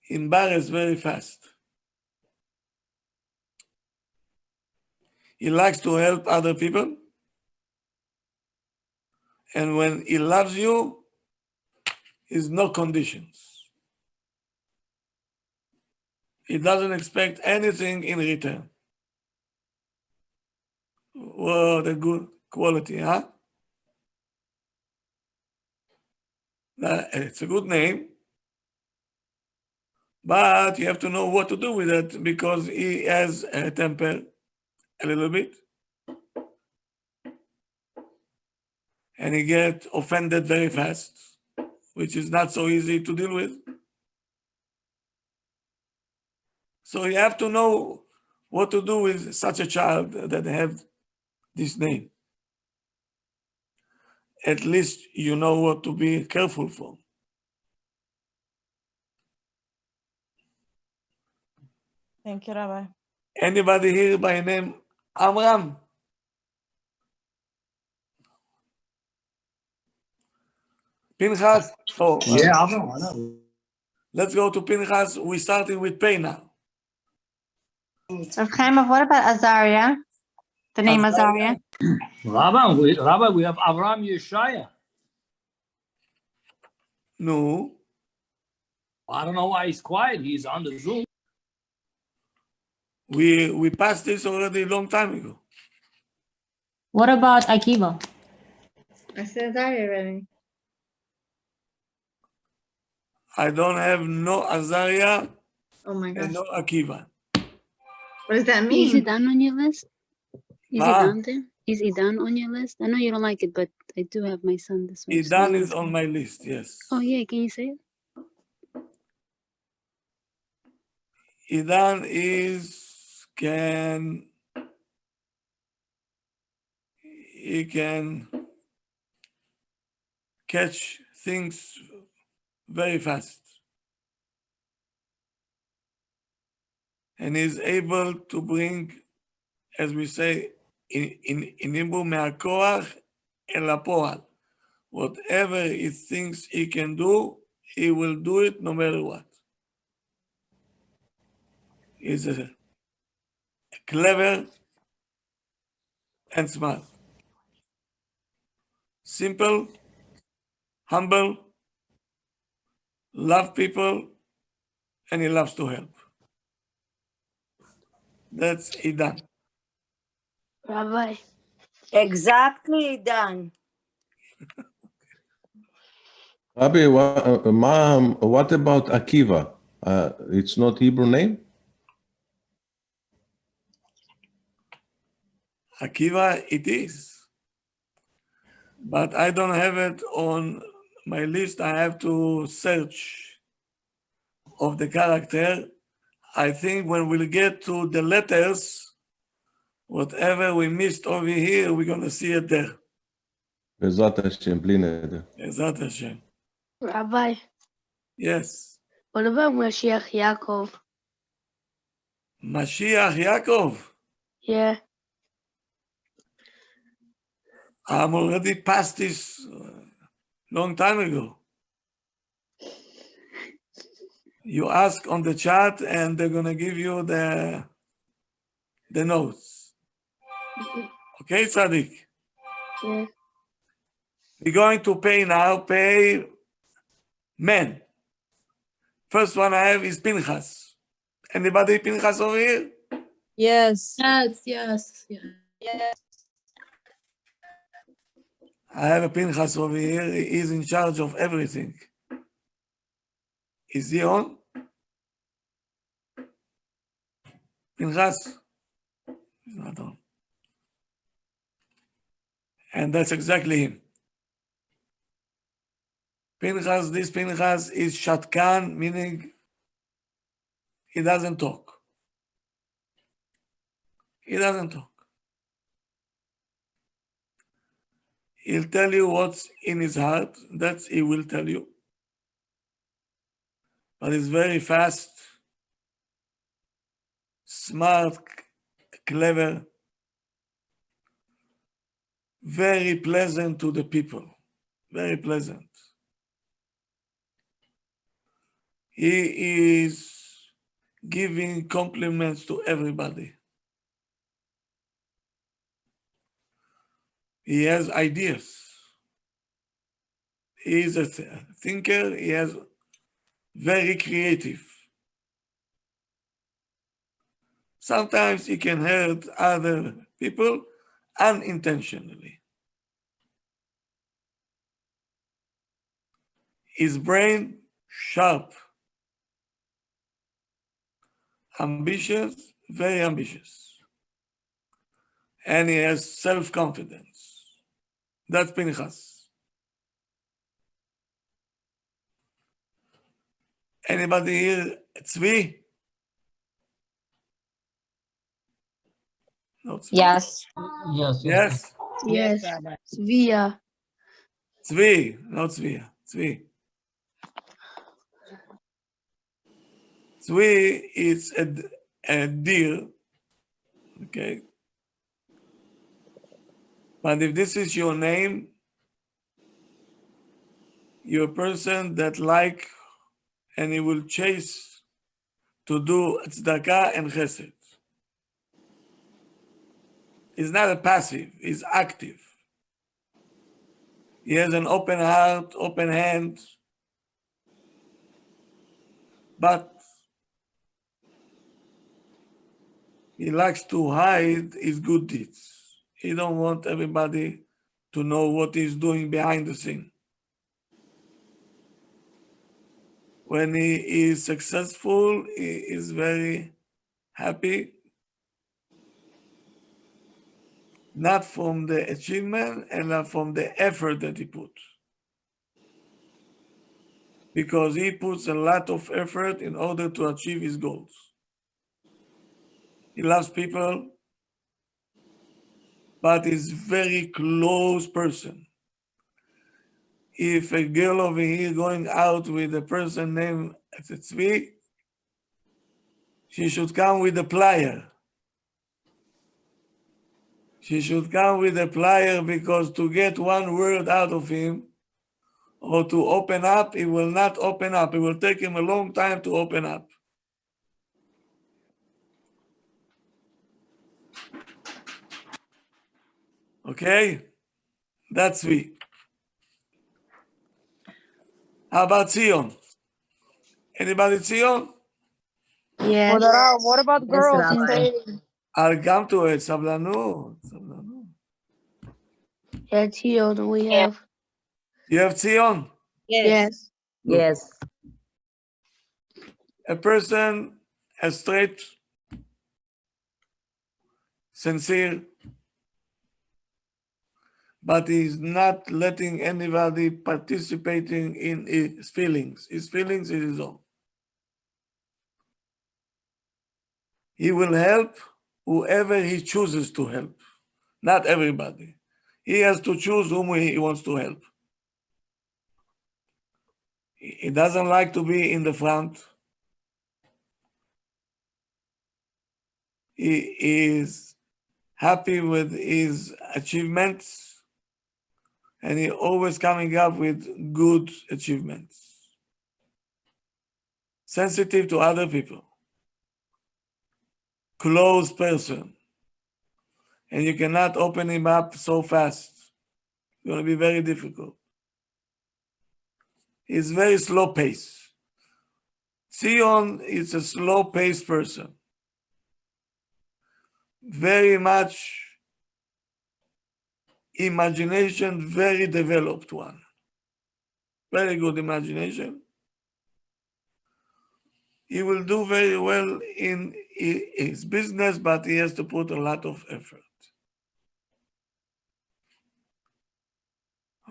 embarrassed very fast. He likes to help other people. And when he loves you, there's no conditions. He doesn't expect anything in return. Whoa, the good quality, huh? It's a good name, but you have to know what to do with it because he has a temper a little bit. And he gets offended very fast, which is not so easy to deal with. So you have to know what to do with such a child that have this name. At least you know what to be careful for. Thank you, Rabbi. Anybody here by name Amram? Pinchas? Oh, Yeah, Amram, I know. Let's go to Pinchas. We're starting with Pei now. Haimoff, what about Azaria? The name Azaria? Rabbi, we have Avram Yeshaya. No. I don't know why he's quiet. He's on the Zoom. We passed this already a long time ago. What about Akiva? I said Azaria already. I don't have no Azaria Oh my gosh. and no Akiva. What does that Is mean? Idan on your list? Is Huh? Idan there? Is Idan on your list? I know you don't like it, but I do have my son this week. so I Idan wanted is to- on my list, yes. Oh yeah, can you say it? Idan he can catch things very fast. And he's able to bring, as we say in Hebrew, me'akoach el hapoal. Whatever he thinks he can do, he will do it no matter what. He's clever and smart. Simple, humble, love people, and he loves to help. That's Idan. Rabbi. Exactly, Dan. Rabbi, Mom, what about Akiva? It's not Hebrew name? Akiva, it is. But I don't have it on my list. I have to search of the character. I think when we'll get to the letters, whatever we missed over here, we're going to see it there. בעזרת השם, בלי נדר. Ezrat Hashem. Rabbi, Yes. what about Mashiach Yaakov? Mashiach Yaakov. Yeah. I'm already past this long time ago. You ask on the chat and they're gonna give you the notes. Okay, Tzaddik? Yes. We're going to pay now, pay men. First one I have is Pinchas. Anybody Pinchas over here? Yes. Yes, yes, yes. Yes. I have a Pinchas over here. He is in charge of everything. Is he on? Pinchas? He's not on. And that's exactly him. Pinchas, this Pinchas is Shatkan, meaning he doesn't talk. He doesn't talk. He'll tell you what's in his heart. That he will tell you. But he's very fast, smart, clever, very pleasant to the people. Very pleasant. He is giving compliments to everybody. He has ideas. He is a thinker. He is very creative. Sometimes he can hurt other people unintentionally. His brain sharp, ambitious, very ambitious. And he has self-confidence. That's Pinchas. Anybody here, Tzvi? No, Tzvi. Yes. Yes, Yes? Yes. Rabbi. Svia. Tzvi, not Tzvi. Tzvi. Tzvi is a deer, okay? But if this is your name, you're a person that like and he will chase to do tzedakah and chesed. He's not a passive, he's active. He has an open heart, open hand, but he likes to hide his good deeds. He don't want everybody to know what he's doing behind the scene. When he is successful, he is very happy, not from the achievement and not from the effort that he put. Because he puts a lot of effort in order to achieve his goals. He loves people, but he's a very close person. If a girl over here going out with a person named Tzvi, she should come with a plier. She should come with a plier because to get one word out of him or to open up, he will not open up. It will take him a long time to open up. Okay? That's me. How about Zion? Anybody Zion? Yes. What about Yes, girls? Rabbi. I'll come to it. Sablanu. Yeah, Tio, we have. You have Zion? Yes. Yes. A person, a straight, sincere, but he's not letting anybody participating in his feelings. His feelings is his own. He will help whoever he chooses to help, not everybody. He has to choose whom he wants to help. He doesn't like to be in the front. He is happy with his achievements and he always coming up with good achievements. sensitive to other people, closed person, and you cannot open him up so fast. It's going to be very difficult. He's very slow pace. Zion is a slow paced person. Very much imagination, very developed one. Very good imagination. He will do very well in his business, but he has to put a lot of effort.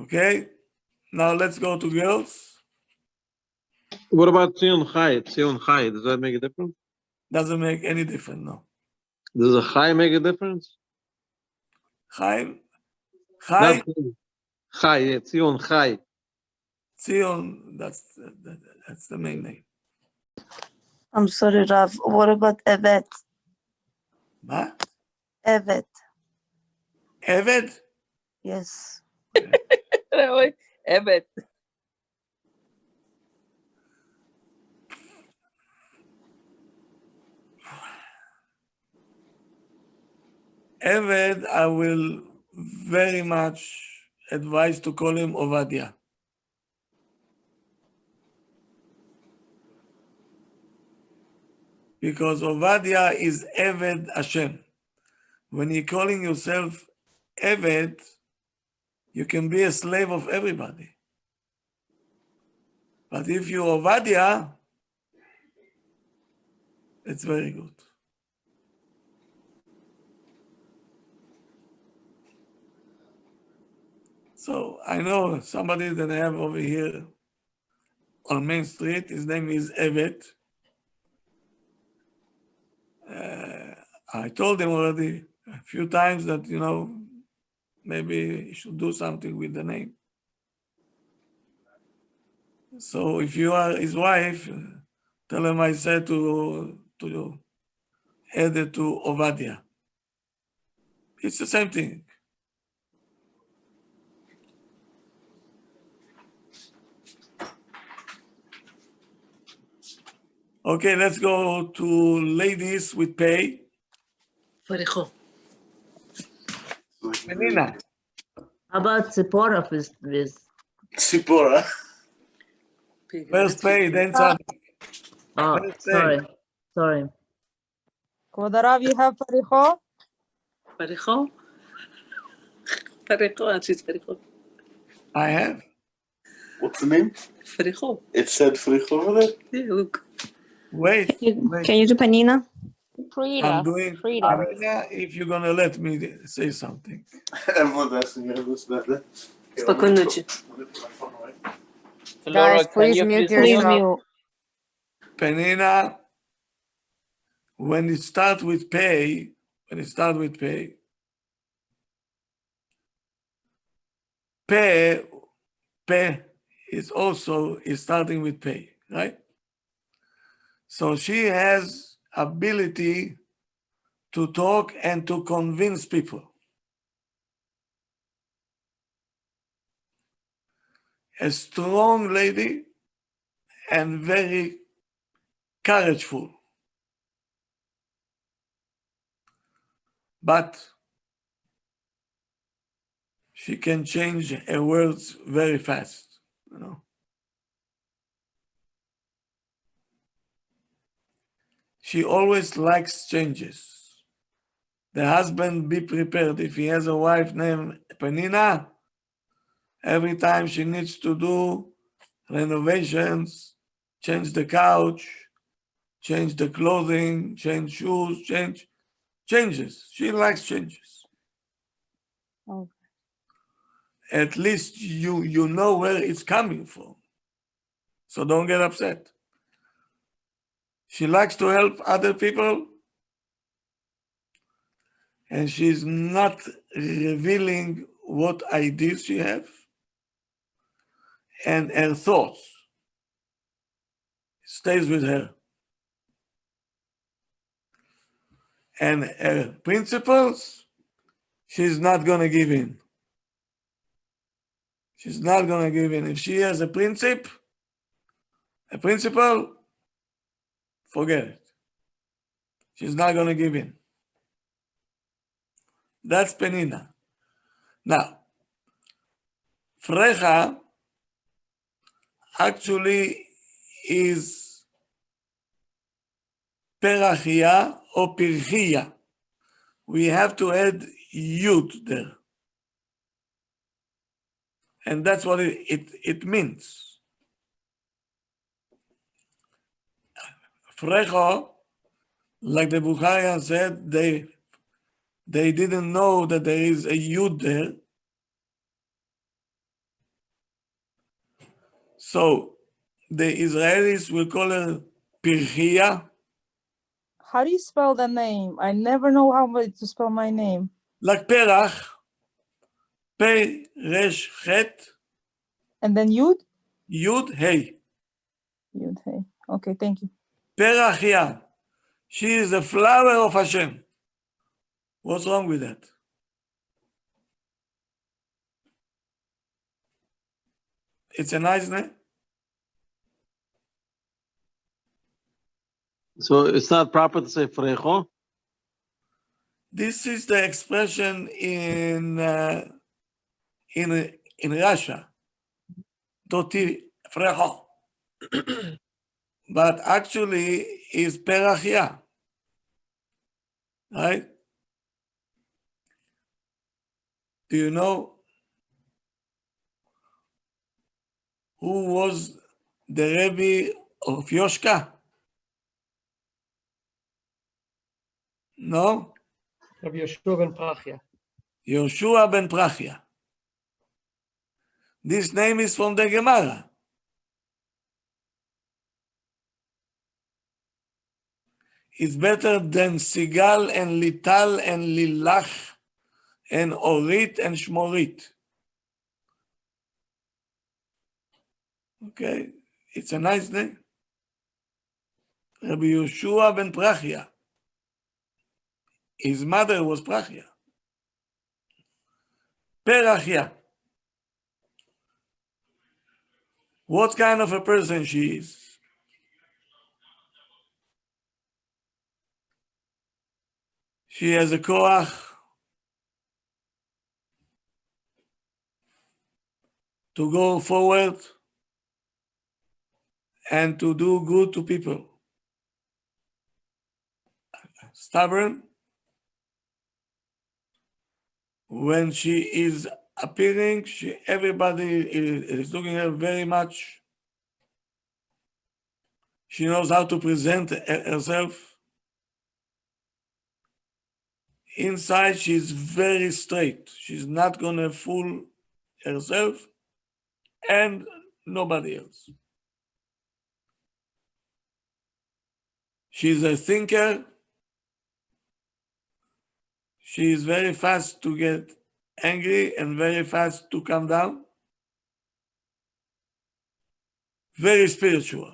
Okay, now let's go to girls. What about Zion Chai? Zion Chai, does that make a difference? Doesn't make any difference, no. Does a Chai make a difference? Chaim? Not Chai, yeah, Zion Chai. Zion, that's the main name. I'm sorry, Rav. What about Evet? What? Evet. Evet? Yes. Evet. Evet, I will very much advise to call him Ovadia. Because Ovadia is Eved Hashem. When you're calling yourself Eved, you can be a slave of everybody. But if you're Ovadia, it's very good. So I know somebody that I have over here on Main Street, his name is Evet. I told him already a few times that, maybe he should do something with the name. So if you are his wife, tell him I said to add it to Ovadia. It's the same thing. Okay, let's go to ladies with pay. Faricho. Menina. How about Zipporah with Zipporah. First pay, then Tzaddik. Oh, First pay. sorry. כבוד הרב, you have פריחו? Faricho? Faricho, she's Faricho. I have. What's the name? Faricho. It said Fricho over there? Yeah, look. Wait. Can you do Panina? I'm doing Panina if you're going to let me say something. Everyone's asking me this, that. Spokojной ночи. Guys, please mute yourself. Penina, when it starts with pay, pay is starting with pay, right? So she has ability to talk and to convince people. A strong lady and very courageful. But she can change her words very fast, She always likes changes. The husband be prepared. If he has a wife named Penina, every time she needs to do renovations, change the couch, change the clothing, change shoes, changes. She likes changes. Okay. At least you know where it's coming from. So don't get upset. She likes to help other people, and she's not revealing what ideas she has and her thoughts. Stays with her. And her principles, she's not going to give in. She's not going to give in. If she has a principle, Forget it. She's not going to give in. That's Penina. Now, Frecha actually is Perachia or Pirchia. We have to add Yud there. And that's what it means. Frecha, like the Bukharian said, they didn't know that there is a Yud there. So the Israelis will call her Pirchia. How do you spell the name? I never know how to spell my name. Like Perach, Pe Resh Chet. And then Yud? Yud Hey. Yud Hey. Okay, thank you. Perachia. She is the flower of Hashem. What's wrong with that? It's a nice name. So it's not proper to say frecho? This is the expression in Russia. Doti frecho. But actually is perachia. Right? Do you know who was the Rebbe of Yoshka? No? Rabbi Yeshua ben Prachia. Yoshua ben Prachia. This name is from the Gemara. It's better than Sigal and Lital and Lilach and Orit and Shmorit. Okay, it's a nice name. Rabbi Yoshua ben Prachia. His mother was Prachia. Perachia. What kind of a person she is? She has a koach to go forward and to do good to people. Stubborn. When she is appearing, everybody is looking at her very much. She knows how to present herself. Inside, she's very straight. She's not going to fool herself and nobody else. She's a thinker. She is very fast to get angry and very fast to calm down. Very spiritual.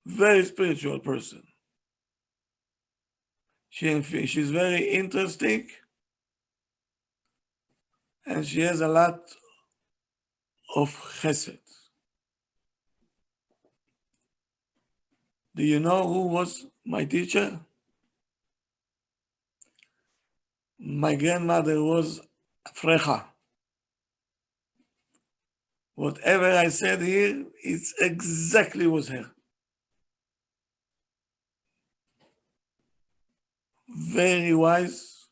Very spiritual person. She's very interesting. And she has a lot of chesed. Do you know who was my teacher? My grandmother was Frecha. Whatever I said here, it's exactly was her. Very wise.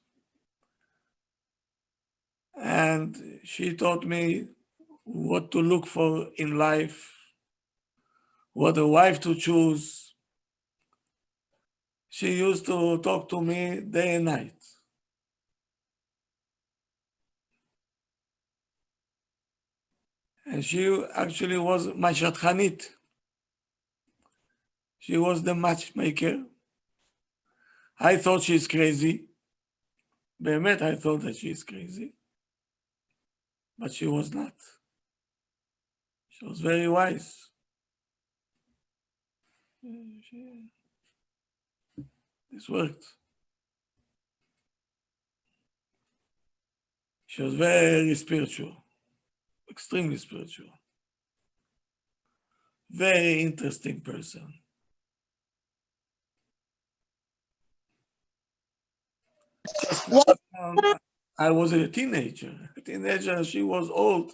And she taught me what to look for in life, what a wife to choose. She used to talk to me day and night. And she actually was my shatchanit. She was the matchmaker. I thought she's crazy. Be'emet, I thought that she's crazy. But she was not. She was very wise. This worked. She was very spiritual. Extremely spiritual. Very interesting person. I was a teenager. She was old.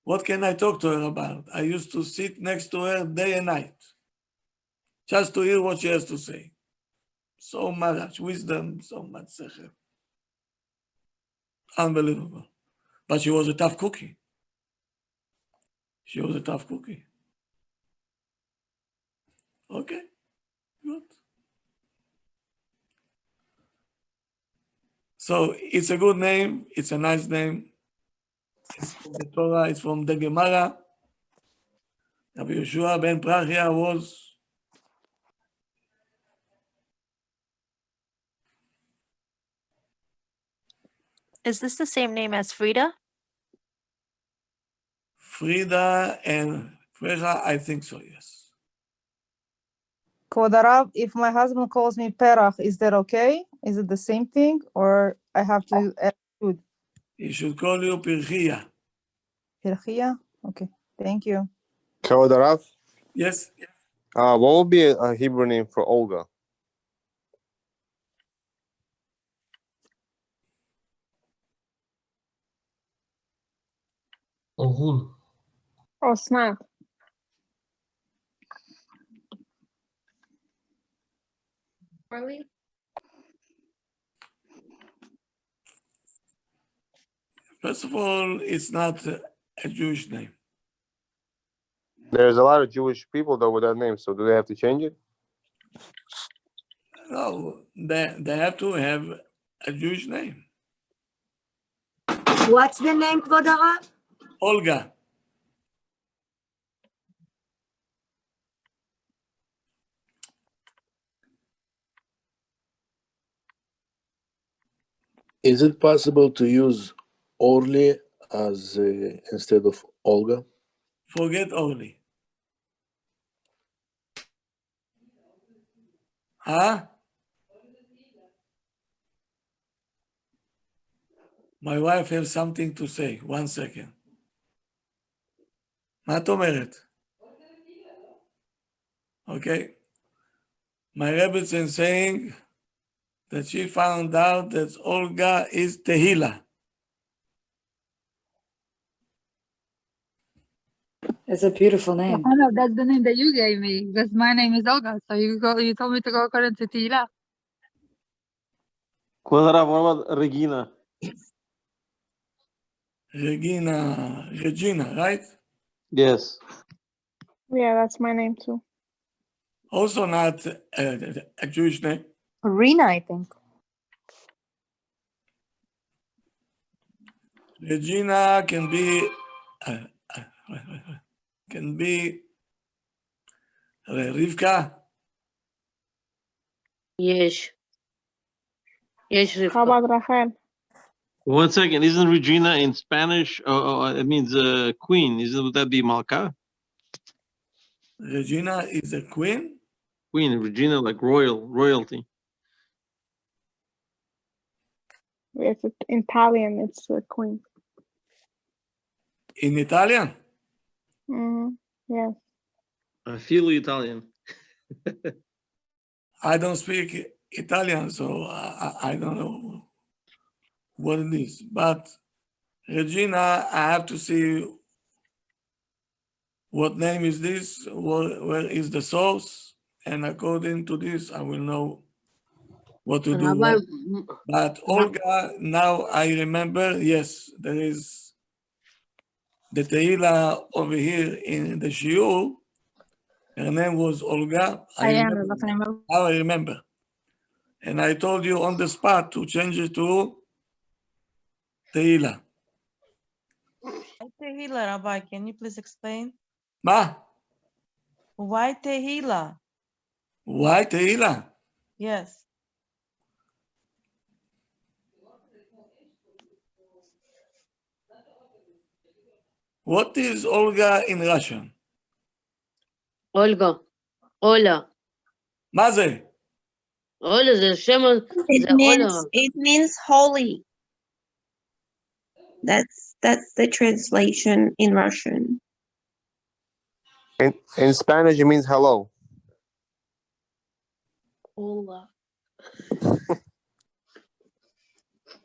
What can I talk to her about? I used to sit next to her day and night, just to hear what she has to say. So much wisdom, so much sechel. Unbelievable. But she was a tough cookie. She was a tough cookie. Okay, good. So it's a good name. It's a nice name. It's from the Torah. It's from the Gemara. Rabbi Yeshua ben Prachia was Is this the same name as Frida? Frida and Frecha. I think so, yes. Kvod Harav, if my husband calls me Perach, is that okay? Is it the same thing, or I have to add food? He should call you Pirchia. Pirchia? Okay, thank you. Kavod Harav? Yes. What would be a Hebrew name for Olga? Ohul. Osnat. Really? First of all, it's not a Jewish name. There's a lot of Jewish people though with that name, so do they have to change it? No, they have to have a Jewish name. What's the name, Kvod Harav? Olga. Is it possible to use Orly as instead of Olga? Forget Orly. Huh? My wife has something to say. 1 second. מה את אומרת? Okay. My Rebbetzin saying that she found out that Olga is Tehila. It's a beautiful name. I know that's the name that you gave me because my name is Olga. So you told me to go according to Tila. What about Regina? Regina, right? Yes. Yeah, that's my name too. Also not a Jewish name. Rena, I think. Regina can be Rivka. Yes. Yes, How about Rafael? 1 second. Isn't Regina in Spanish? It means queen. Would that be Malka? Regina is a queen? Queen. Regina, like royalty. Yes, it's Italian. It's a queen. In Italian? Yes. I feel Italian. I don't speak Italian, so I don't know what it is. But Regina, I have to see what name is this, where is the source, and according to this, I will know what to do. Rabbi, But Olga, now I remember, yes, there is the Tehila over here in the Shiur. Her name was Olga. Now I remember. And I told you on the spot to change it to Tehila. Tehila, Rabbi, can you please explain? Ma? Why Tehila? Why Tehila? Yes. What is Olga in Russian? Olga. Ola. מה זה? Ola זה שם, זה It means holy. That's the translation in Russian. In Spanish, it means hello. Ola.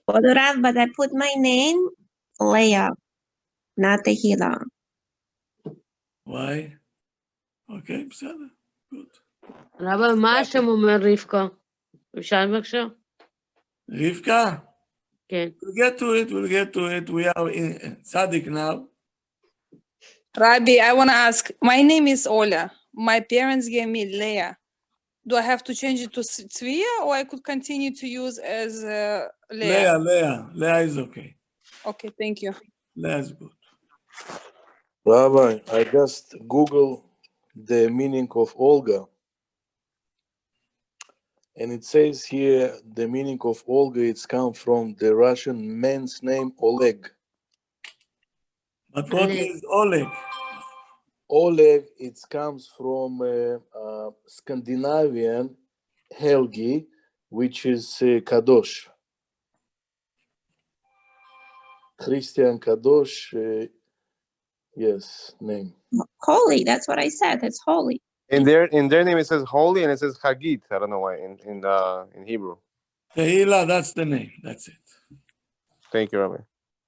Rav, but I put my name Leah, not Tehila. Why? Okay, בסדר. Good. רבי, מה השם אומר רבקה? אפשר בבקשה? רבקה? כן. We'll get to it. We are in Tzaddik now. Rabbi, I want to ask. My name is Ola. My parents gave me Leah. Do I have to change it to Tzvia, or I could continue to use as Leah? Leah is okay. Okay, thank you. Leah is good. Rabbi, I just Google the meaning of Olga. And it says here the meaning of Olga, it's come from the Russian man's name Oleg. But what is Oleg? Oleg, it comes from Scandinavian Helgi, which is Kadosh. Christian Kadosh, yes, name. Holy, that's what I said. It's holy. In their name it says holy and it says Hagit. I don't know why in Hebrew. Tehila, that's the name. That's it. Thank you, Rabbi.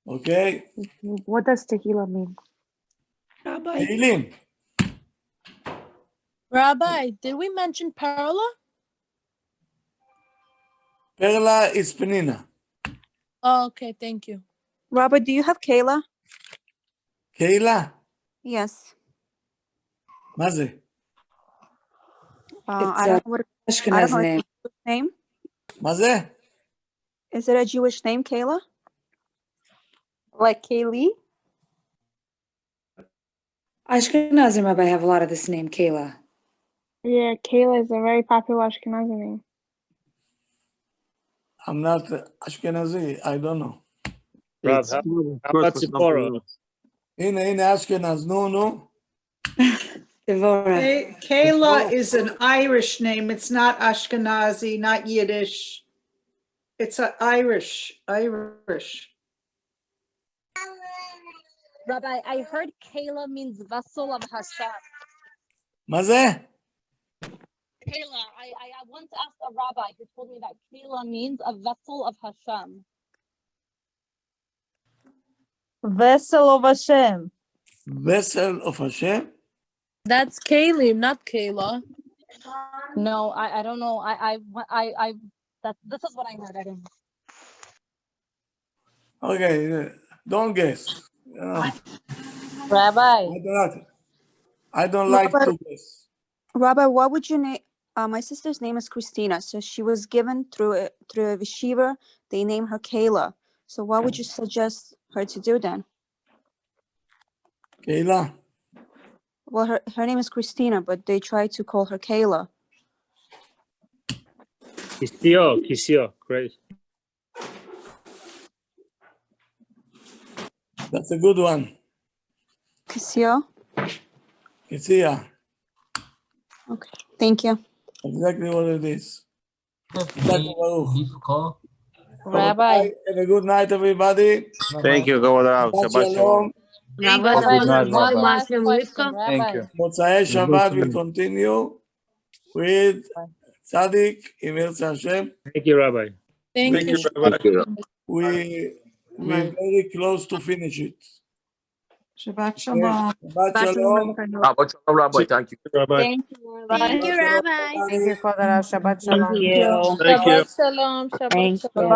Okay. What does Tehila mean? Rabbi. Tehillim. Rabbi, did we mention Perla? Perla is Penina. Oh, okay, thank you. Rabbi, do you have Kayla? Kayla? Yes. מה זה? I don't know what Ashkenaz name. It's a Jewish name. מה זה? Is it a Jewish name, Kayla? Like Kaylee? Ashkenazim Rabbi have a lot of this name, Kayla. Yeah, Kayla is a very popular Ashkenazi name. I'm not Ashkenazi. I don't know. Rav, how about Tzipora? הנה, אשכנז, נו. Kayla is an Irish name. It's not Ashkenazi, not Yiddish. It's a Irish. Rabbi, I heard Kayla means vessel of Hashem. מה זה? Kayla, I once asked a rabbi who told me that Kayla means a vessel of Hashem. Vessel of Hashem. Vessel of Hashem? That's Kaylee, not Kayla. No, I don't know. This is what I heard. I don't know. Okay, don't guess. Rabbi. I don't like to guess. Rabbi, what would you name? My sister's name is Christina, so she was given through a yeshiva. They named her Kayla. So what would you suggest her to do then? Kayla. Well, her name is Christina, but they tried to call her Kayla. Kisio, great. That's a good one. Kisio? Kisia. Okay, thank you. Exactly what it is. Rabbi. Have a good night, everybody. Thank you, Go Rav. Shabbat Shalom. מוצאי שבת will continue with Tzaddik, אם ירצה השם. Thank you, Rabbi. Thank you, Rabbi. We're very close to finish it. Shabbat Shalom. Shabbat Shalom. Shabbat Shalom, Rabbi. Thank you. Rabbi. Thank you, Rabbi. Thank you, Rabbi. Thank you, Father. Shabbat Shalom. Thank you. Shabbat Shalom. Shabbat Shalom.